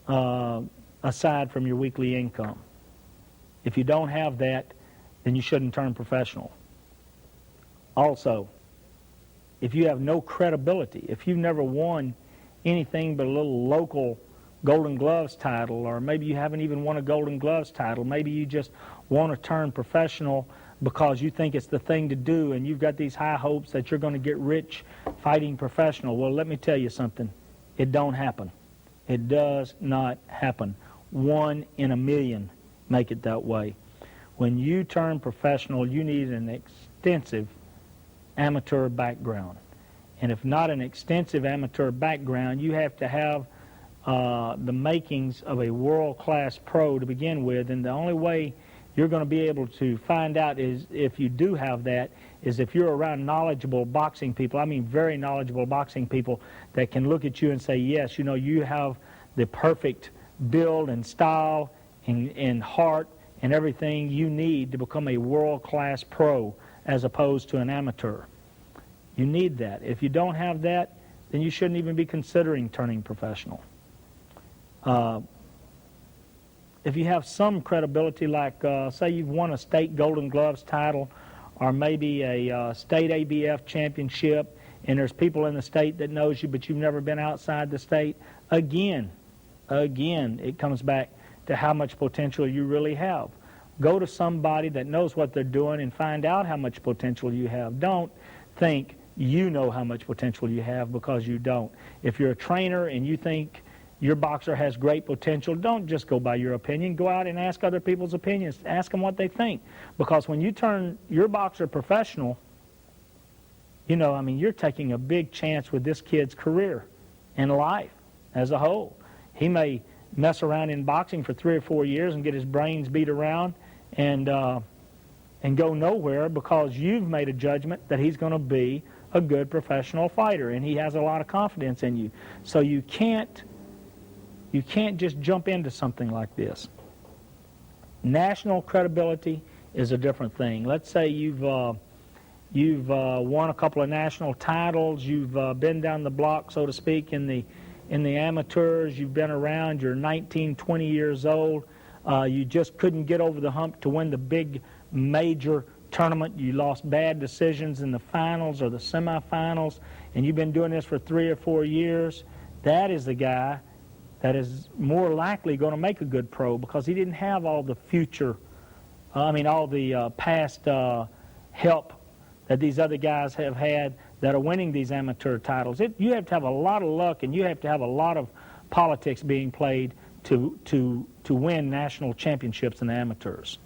aside from your weekly income. If you don't have that, then you shouldn't turn professional. Also, if you have no credibility, if you've never won anything but a little local Golden Gloves title, or maybe you haven't even won a Golden Gloves title, maybe you just want to turn professional because you think it's the thing to do and you've got these high hopes that you're going to get rich fighting professional. Well, let me tell you something. It don't happen. It does not happen. 1 in a million make it that way. When you turn professional, you need an extensive amateur background. And if not an extensive amateur background, you have to have the makings of a world-class pro to begin with. And the only way you're going to be able to find out is if you do have that, is if you're around knowledgeable boxing people. I mean very knowledgeable boxing people that can look at you and say, yes, you know, you have the perfect build and style and heart and everything you need to become a world-class pro as opposed to an amateur. You need that. If you don't have that, then you shouldn't even be considering turning professional. If you have some credibility, like say you've won a state Golden Gloves title or maybe a state ABF championship, and there's people in the state that knows you, but you've never been outside the state, again, it comes back to how much potential you really have. Go to somebody that knows what they're doing and find out how much potential you have. Don't think you know how much potential you have, because you don't. If you're a trainer and you think your boxer has great potential, don't just go by your opinion. Go out and ask other people's opinions. Ask them what they think. Because when you turn your boxer professional, you know, I mean, you're taking a big chance with this kid's career and life as a whole. He may mess around in boxing for 3 or 4 years and get his brains beat around and go nowhere, because you've made a judgment that he's going to be a good professional fighter, and he has a lot of confidence in you. So you can't just jump into something like this. National credibility is a different thing. Let's say you've won a couple of national titles, you've been down the block, so to speak, in the amateurs, you've been around, you're 19, 20 years old, you just couldn't get over the hump to win the big major tournament, you lost bad decisions in the finals or the semifinals, and you've been doing this for 3 or 4 years, that is the guy that is more likely going to make a good pro, because he didn't have all the all the past help that these other guys have had that are winning these amateur titles. You have to have a lot of luck, and you have to have a lot of politics being played to win national championships in the amateurs.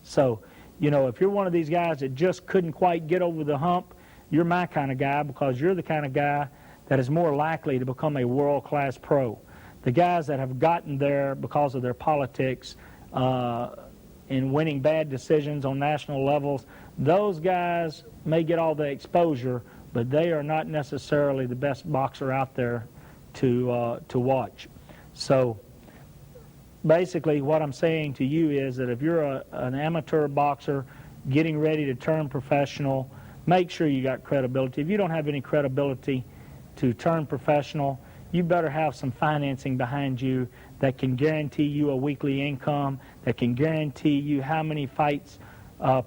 So, you know, if you're one of these guys that just couldn't quite get over the hump, you're my kind of guy, because you're the kind of guy that is more likely to become a world-class pro. The guys that have gotten there because of their politics and winning bad decisions on national levels, those guys may get all the exposure, but they are not necessarily the best boxer out there to watch. So basically what I'm saying to you is that if you're an amateur boxer getting ready to turn professional, make sure you got credibility. If you don't have any credibility to turn professional, you better have some financing behind you that can guarantee you a weekly income, that can guarantee you how many fights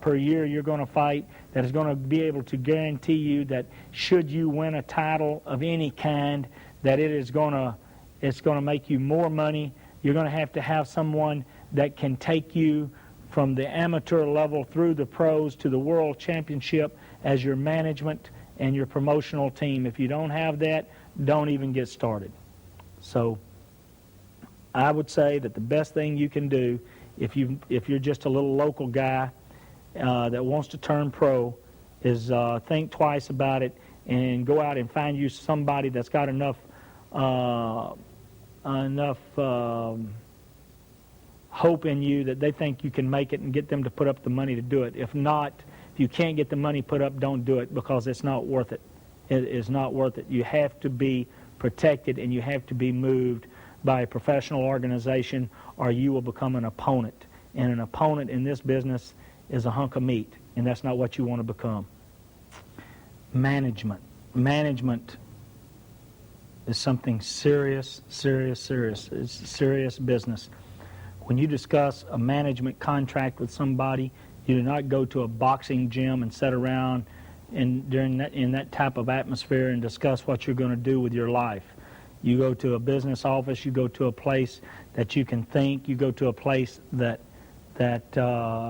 per year you're going to fight, that is going to be able to guarantee you that should you win a title of any kind, that it's going to make you more money. You're going to have someone that can take you from the amateur level through the pros to the world championship as your management and your promotional team. If you don't have that, don't even get started. So I would say that the best thing you can do if you're just a little local guy that wants to turn pro is think twice about it and go out and find you somebody that's got enough hope in you that they think you can make it, and get them to put up the money to do it. If not, if you can't get the money put up, don't do it, because it's not worth it. It is not worth it. You have to be protected, and you have to be moved by a professional organization, or you will become an opponent. and an opponent in this business is a hunk of meat, and that's not what you want to become. Management. Management is something serious, serious, serious. It's serious business. When you discuss a management contract with somebody, you do not go to a boxing gym and sit around in that type of atmosphere and discuss what you're going to do with your life. You go to a business office, you go to a place that you can think, you go to a place that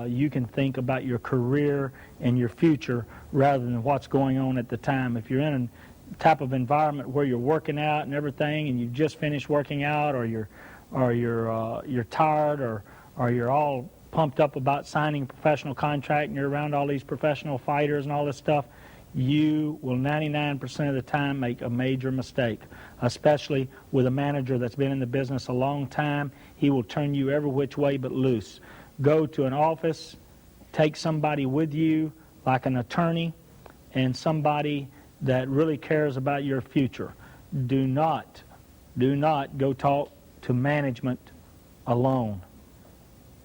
you can think about your career and your future rather than what's going on at the time. If you're in a type of environment where you're working out and everything, and you've just finished working out, or you're tired, or you're all pumped up about signing a professional contract, and you're around all these professional fighters and all this stuff, you will 99% of the time make a major mistake, especially with a manager that's been in the business a long time. He will turn you every which way but loose. Go to an office, take somebody with you, like an attorney, and somebody that really cares about your future. Do not go talk to management alone.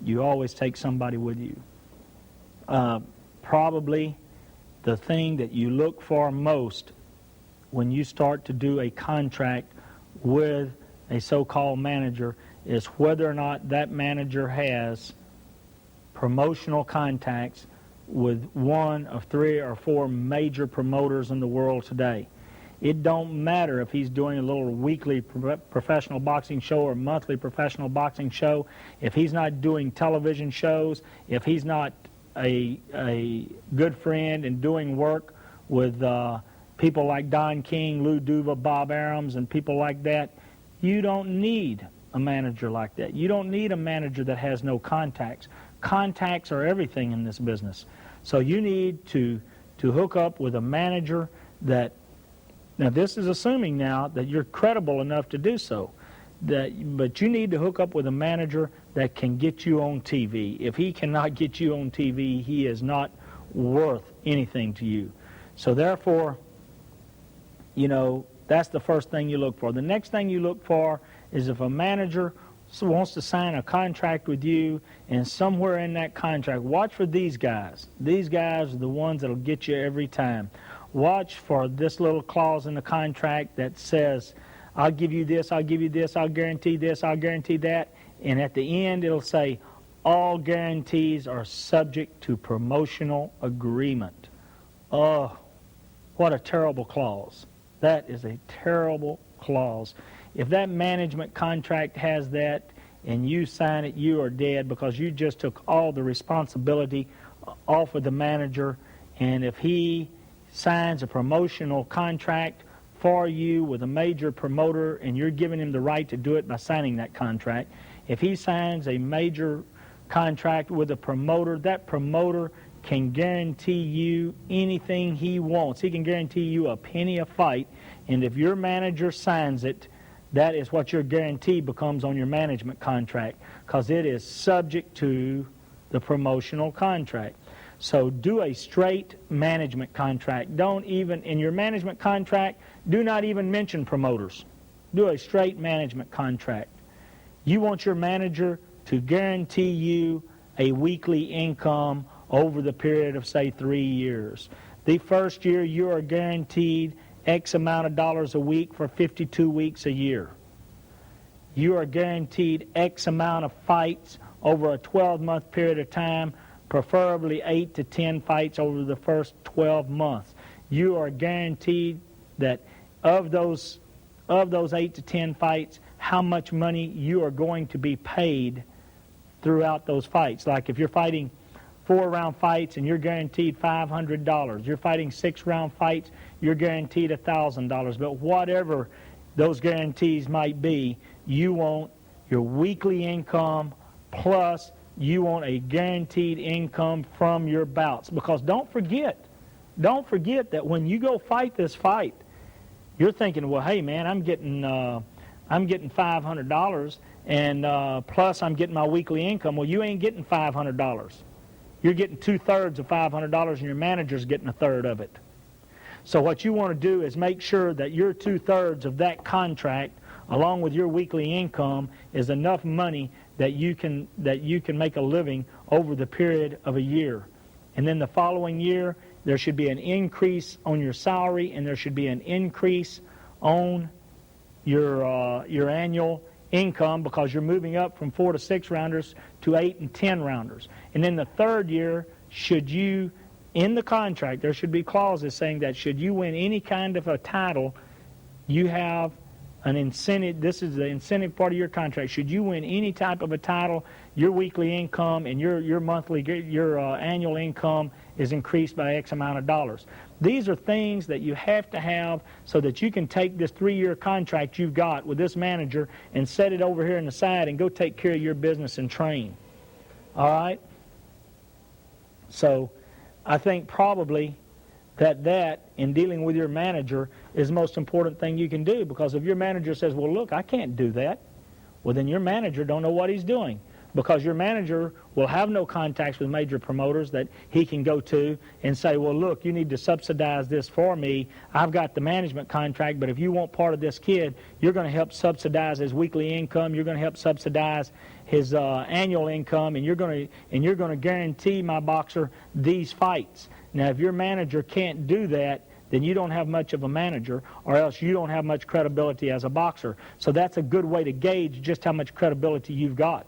You always take somebody with you. Probably the thing that you look for most when you start to do a contract with a so-called manager is whether or not that manager has promotional contacts with one of 3 or 4 major promoters in the world today. It don't matter if he's doing a little weekly professional boxing show or monthly professional boxing show. If he's not doing television shows, if he's not a good friend and doing work with people like Don King, Lou Duva, Bob Arams, and people like that, you don't need a manager like that. You don't need a manager that has no contacts. Contacts are everything in this business. So you need to hook up with a manager that, now this is assuming now that you're credible enough to do so, but you need to hook up with a manager that can get you on TV. If he cannot get you on TV, he is not worth anything to you. So therefore, that's the first thing you look for. The next thing you look for is if a manager wants to sign a contract with you, and somewhere in that contract, watch for these guys. These guys are the ones that'll get you every time. Watch for this little clause in the contract that says, I'll give you this, I'll give you this, I'll guarantee this, I'll guarantee that. And at the end it'll say, all guarantees are subject to promotional agreement. Oh, what a terrible clause. That is a terrible clause. If that management contract has that and you sign it, you are dead, because you just took all the responsibility off of the manager. And if he signs a promotional contract for you with a major promoter and you're giving him the right to do it by signing that contract, if he signs a major contract with a promoter, that promoter can guarantee you anything he wants. He can guarantee you a penny a fight, and if your manager signs it, that is what your guarantee becomes on your management contract, because it is subject to the promotional contract. So do a straight management contract. Don't even, in your management contract, do not even mention promoters. Do a straight management contract. You want your manager to guarantee you a weekly income over the period of, say, 3 years. The first year you are guaranteed X amount of dollars a week for 52 weeks a year. You are guaranteed X amount of fights over a 12-month period of time, preferably 8 to 10 fights over the first 12 months. You are guaranteed that of those 8 to 10 fights, how much money you are going to be paid throughout those fights. Like if you're fighting 4-round fights and you're guaranteed $500. You're fighting 6-round fights, you're guaranteed $1,000. But whatever those guarantees might be, you want your weekly income, plus you want a guaranteed income from your bouts. Because don't forget that when you go fight this fight, you're thinking, well, hey man, I'm getting $500, and plus I'm getting my weekly income. Well, you ain't getting $500. You're getting 2/3 of $500, and your manager's getting 1/3 of it. So what you want to do is make sure that your 2/3 of that contract, along with your weekly income, is enough money that you can make a living over the period of a year. And then the following year, there should be an increase on your salary, and there should be an increase on your annual income, because you're moving up from 4 to 6 rounders to 8 and 10 rounders. And then the third year, in the contract, there should be clauses saying that should you win any kind of a title, you have an incentive. This is the incentive part of your contract. Should you win any type of a title, your weekly income and your annual income is increased by X amount of dollars. These are things that you have to have so that you can take this 3-year contract you've got with this manager and set it over here on the side and go take care of your business and train. All right? So I think probably that in dealing with your manager is the most important thing you can do, because if your manager says, well, look, I can't do that, well, then your manager don't know what he's doing, because your manager will have no contacts with major promoters that he can go to and say, well, look, you need to subsidize this for me. I've got the management contract, but if you want part of this kid, you're going to help subsidize his weekly income, you're going to help subsidize his annual income, and you're going to guarantee my boxer these fights. Now, if your manager can't do that, then you don't have much of a manager, or else you don't have much credibility as a boxer. So that's a good way to gauge just how much credibility you've got.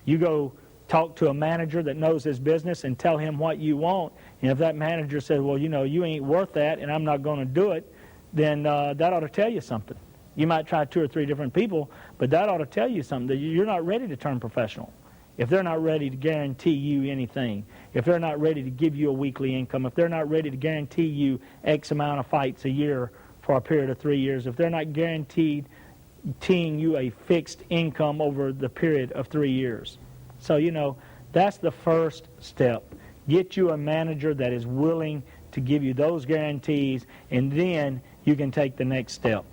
You go talk to a manager that knows his business and tell him what you want, and if that manager says, well, you ain't worth that and I'm not going to do it, then that ought to tell you something. You might try 2 or 3 different people, but that ought to tell you something, that you're not ready to turn professional. If they're not ready to guarantee you anything, if they're not ready to give you a weekly income, if they're not ready to guarantee you X amount of fights a year for a period of 3 years, if they're not guaranteeing you a fixed income over the period of 3 years. So, that's the first step. Get you a manager that is willing to give you those guarantees, and then you can take the next step.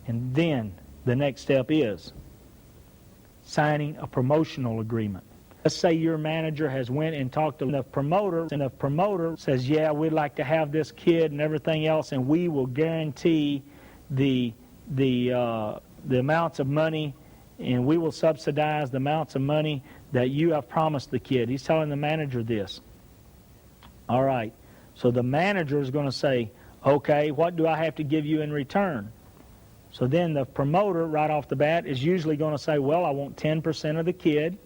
And then the next step is signing a promotional agreement. Let's say your manager has went and talked to the promoter, and the promoter says, yeah, we'd like to have this kid and everything else, and we will guarantee the amounts of money, and we will subsidize the amounts of money that you have promised the kid. He's telling the manager this. All right. So the manager is going to say, okay, what do I have to give you in return? So then the promoter, right off the bat, is usually going to say, well, I want 10% of the kid.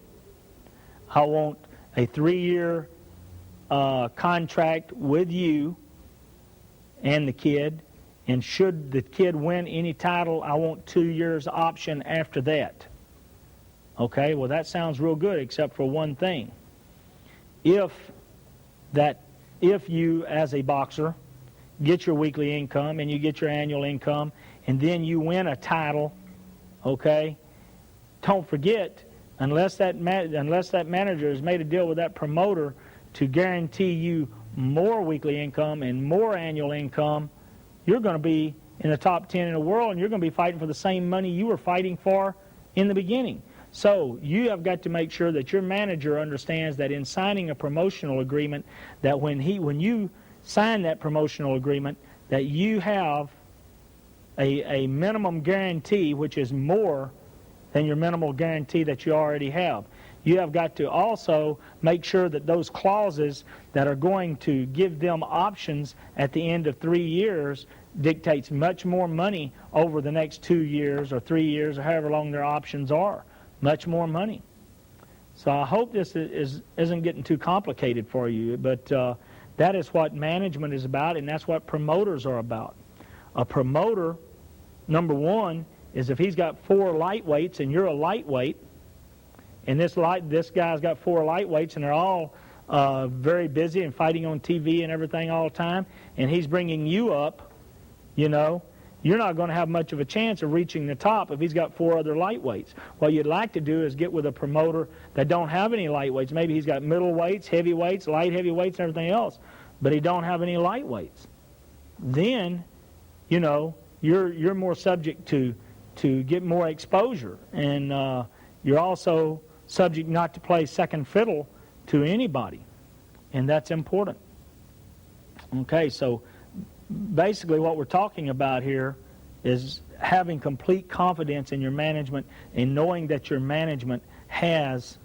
I want a 3-year contract with you and the kid. And should the kid win any title, I want 2 years option after that. Okay, well, that sounds real good, except for one thing. If you, as a boxer, get your weekly income and you get your annual income, and then you win a title, okay, don't forget, unless that manager has made a deal with that promoter to guarantee you more weekly income and more annual income, you're going to be in the top 10 in the world, and you're going to be fighting for the same money you were fighting for in the beginning. So you have got to make sure that your manager understands that in signing a promotional agreement, that when you sign that promotional agreement, that you have a minimum guarantee which is more than your minimal guarantee that you already have. You have got to also make sure that those clauses that are going to give them options at the end of 3 years dictates much more money over the next 2 years or 3 years or however long their options are. Much more money. So I hope this isn't getting too complicated for you, but that is what management is about, and that's what promoters are about. A promoter, number one, is if he's got 4 lightweights and you're a lightweight, and this guy's got 4 lightweights and they're all very busy and fighting on TV and everything all the time, and he's bringing you up, you're not going to have much of a chance of reaching the top if he's got 4 other lightweights. What you'd like to do is get with a promoter that don't have any lightweights. Maybe he's got middleweights, heavyweights, light heavyweights, and everything else, but he don't have any lightweights. Then, you're more subject to get more exposure, and you're also subject not to play second fiddle to anybody, and that's important. Okay, so basically what we're talking about here is having complete confidence in your management and knowing that your management has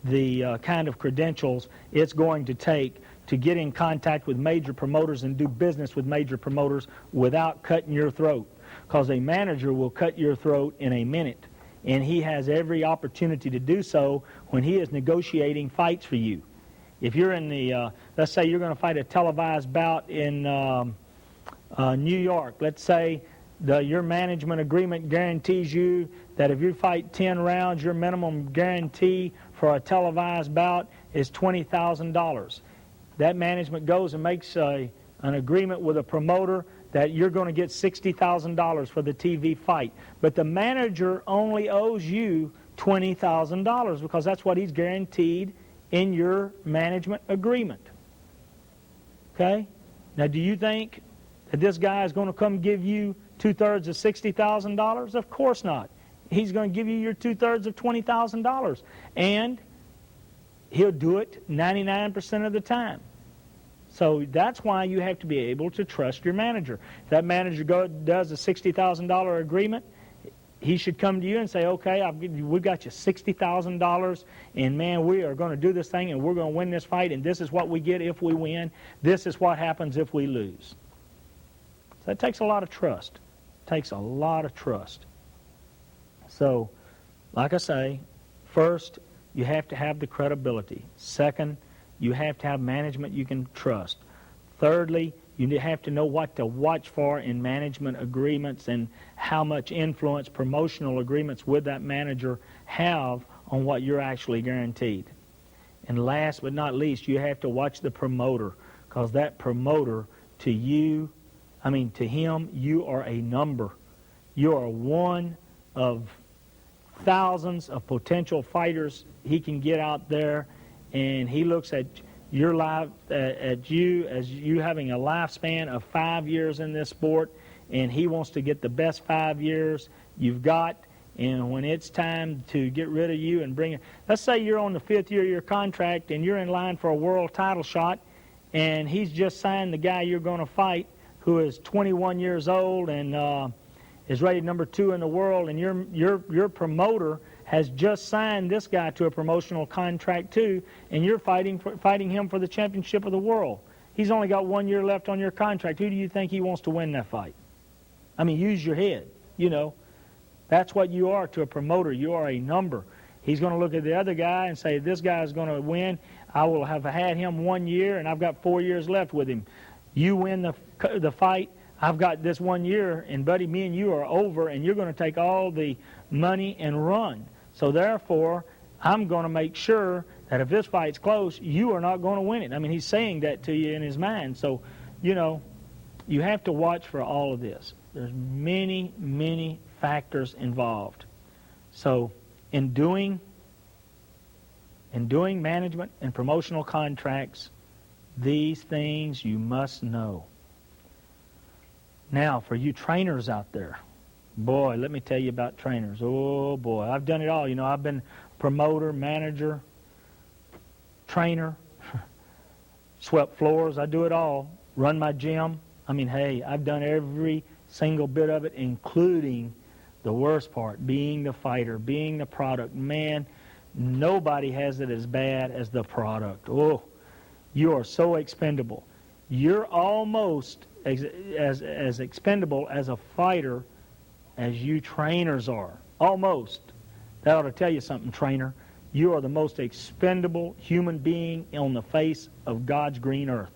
the kind of credentials it's going to take to get in contact with major promoters and do business with major promoters without cutting your throat. Because a manager will cut your throat in a minute, and he has every opportunity to do so when he is negotiating fights for you. If you're in the, let's say you're going to fight a televised bout in New York. Let's say your management agreement guarantees you that if you fight 10 rounds, your minimum guarantee for a televised bout is $20,000. That management goes and makes an agreement with a promoter that you're going to get $60,000 for the TV fight. But the manager only owes you $20,000 because that's what he's guaranteed in your management agreement. Okay? Now, do you think that this guy is going to come give you 2/3 of $60,000? Of course not. He's going to give you your 2/3 of $20,000. And he'll do it 99% of the time. So that's why you have to be able to trust your manager. If that manager does a $60,000 agreement, he should come to you and say, okay, we've got you $60,000, and man, we are going to do this thing, and we're going to win this fight, and this is what we get if we win. This is what happens if we lose. So that takes a lot of trust. It takes a lot of trust. So, like I say, first, you have to have the credibility. Second, you have to have management you can trust. Thirdly, you have to know what to watch for in management agreements and how much influence promotional agreements with that manager have on what you're actually guaranteed. And last but not least, you have to watch the promoter, because that promoter, to him, you are a number. You are one of thousands of potential fighters he can get out there, and he looks at your life, at you as you having a lifespan of 5 years in this sport, and he wants to get the best 5 years you've got. And when it's time to get rid of you and bring it, let's say you're on the 5th year of your contract and you're in line for a world title shot, and he's just signed the guy you're going to fight, who is 21 years old and is rated number 2 in the world, and your promoter has just signed this guy to a promotional contract too, and you're fighting him for the championship of the world. He's only got 1 year left on your contract. Who do you think he wants to win that fight? I mean, use your head. You know, that's what you are to a promoter. You are a number. He's going to look at the other guy and say, this guy is going to win. I will have had him 1 year, and I've got 4 years left with him. You win the fight. I've got this 1 year, and buddy, me and you are over, and you're going to take all the money and run. So therefore, I'm going to make sure that if this fight's close, you are not going to win it. I mean, he's saying that to you in his mind. So, you know, you have to watch for all of this. There's many, many factors involved. So in doing management and promotional contracts, these things you must know. Now, for you trainers out there, boy, let me tell you about trainers. Oh, boy, I've done it all. You know, I've been promoter, manager, trainer, swept floors. I do it all. Run my gym. I mean, hey, I've done every single bit of it, including the worst part, being the fighter, being the product. Man, nobody has it as bad as the product. Oh, you are so expendable. You're almost as expendable as a fighter as you trainers are. Almost. That ought to tell you something, trainer. You are the most expendable human being on the face of God's green earth.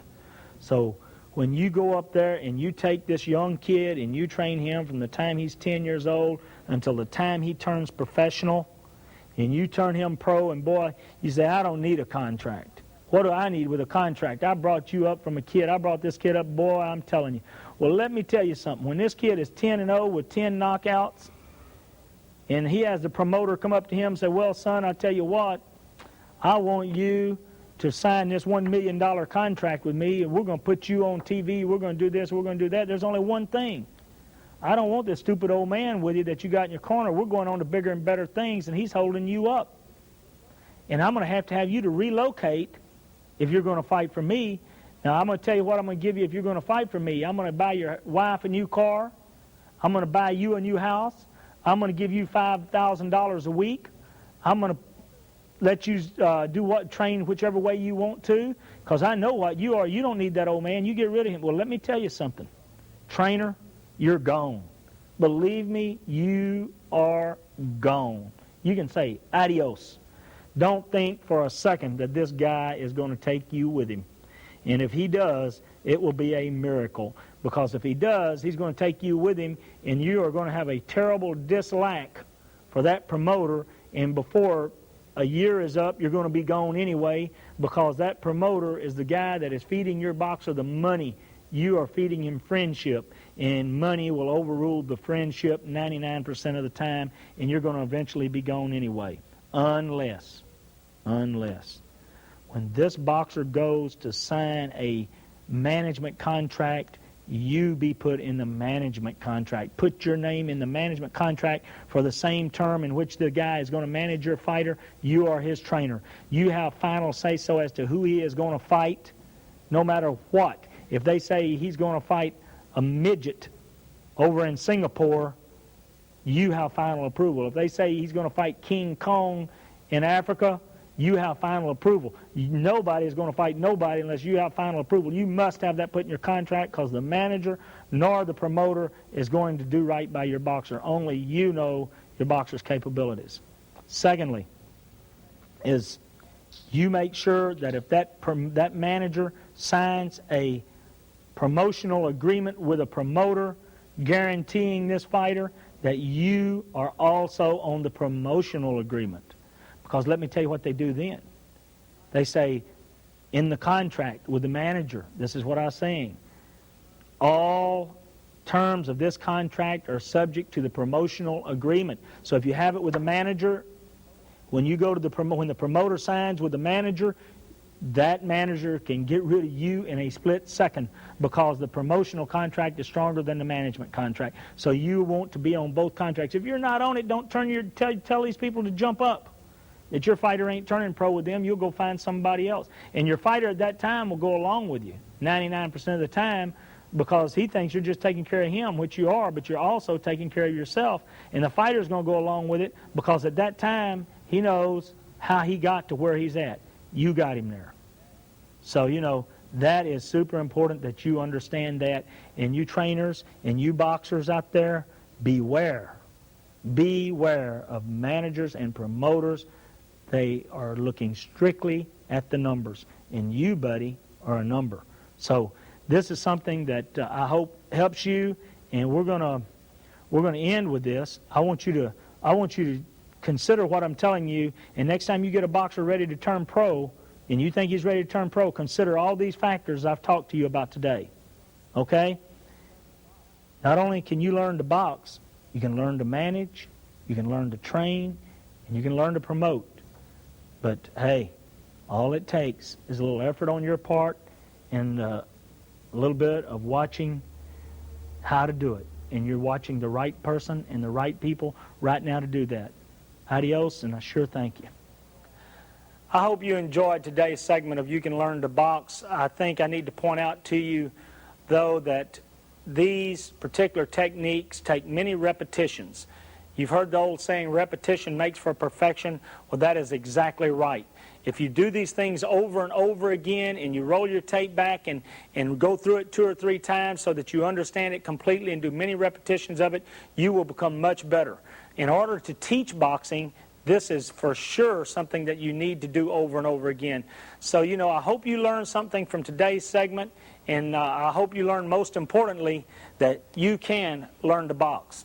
So when you go up there and you take this young kid and you train him from the time he's 10 years old until the time he turns professional, and you turn him pro, and boy, you say, I don't need a contract. What do I need with a contract? I brought you up from a kid. I brought this kid up, boy, I'm telling you. Well, let me tell you something. When this kid is 10-0 with 10 knockouts, and he has the promoter come up to him and say, well, son, I tell you what, I want you to sign this $1 million contract with me, and we're going to put you on TV, we're going to do this, we're going to do that. There's only one thing. I don't want this stupid old man with you that you got in your corner. We're going on to bigger and better things, and he's holding you up. And I'm going to have you to relocate if you're going to fight for me. Now, I'm going to tell you what I'm going to give you if you're going to fight for me. I'm going to buy your wife a new car. I'm going to buy you a new house. I'm going to give you $5,000 a week. I'm going to let you train whichever way you want to, because I know what you are. You don't need that old man. You get rid of him. Well, let me tell you something. Trainer, you're gone. Believe me, you are gone. You can say adios. Don't think for a second that this guy is going to take you with him. And if he does, it will be a miracle. Because if he does, he's going to take you with him, and you are going to have a terrible dislike for that promoter. And before a year is up, you're going to be gone anyway, because that promoter is the guy that is feeding your boxer the money. You are feeding him friendship, and money will overrule the friendship 99% of the time, and you're going to eventually be gone anyway. Unless, when this boxer goes to sign a management contract, you be put in the management contract. Put your name in the management contract for the same term in which the guy is going to manage your fighter. You are his trainer. You have final say-so as to who he is going to fight, no matter what. If they say he's going to fight a midget over in Singapore, you have final approval. If they say he's going to fight King Kong in Africa, you have final approval. Nobody is going to fight nobody unless you have final approval. You must have that put in your contract, because the manager nor the promoter is going to do right by your boxer. Only you know your boxer's capabilities. Secondly, is you make sure that if that manager signs a promotional agreement with a promoter guaranteeing this fighter, that you are also on the promotional agreement. Because let me tell you what they do then. They say, in the contract with the manager, this is what I was saying, all terms of this contract are subject to the promotional agreement. So if you have it with the manager, when you go to when the promoter signs with the manager, that manager can get rid of you in a split second, because the promotional contract is stronger than the management contract. So you want to be on both contracts. If you're not on it, don't tell these people to jump up. That your fighter ain't turning pro with them, you'll go find somebody else. And your fighter at that time will go along with you 99% of the time, because he thinks you're just taking care of him, which you are, but you're also taking care of yourself. And the fighter's going to go along with it, because at that time he knows how he got to where he's at. You got him there. So, that is super important that you understand that. And you trainers and you boxers out there, beware. Beware of managers and promoters. They are looking strictly at the numbers, and you, buddy, are a number. So this is something that I hope helps you, and we're gonna end with this. I want you to consider what I'm telling you, and next time you get a boxer ready to turn pro, and you think he's ready to turn pro, consider all these factors I've talked to you about today. Okay? Not only can you learn to box, you can learn to manage, you can learn to train, and you can learn to promote. But, hey, all it takes is a little effort on your part and a little bit of watching how to do it. And you're watching the right person and the right people right now to do that. Adios, and I sure thank you. I hope you enjoyed today's segment of You Can Learn to Box. I think I need to point out to you, though, that these particular techniques take many repetitions. You've heard the old saying, repetition makes for perfection. Well, that is exactly right. If you do these things over and over again, and you roll your tape back and go through it 2 or 3 times so that you understand it completely and do many repetitions of it, you will become much better. In order to teach boxing, this is for sure something that you need to do over and over again. So, I hope you learned something from today's segment, and I hope you learned, most importantly, that you can learn to box.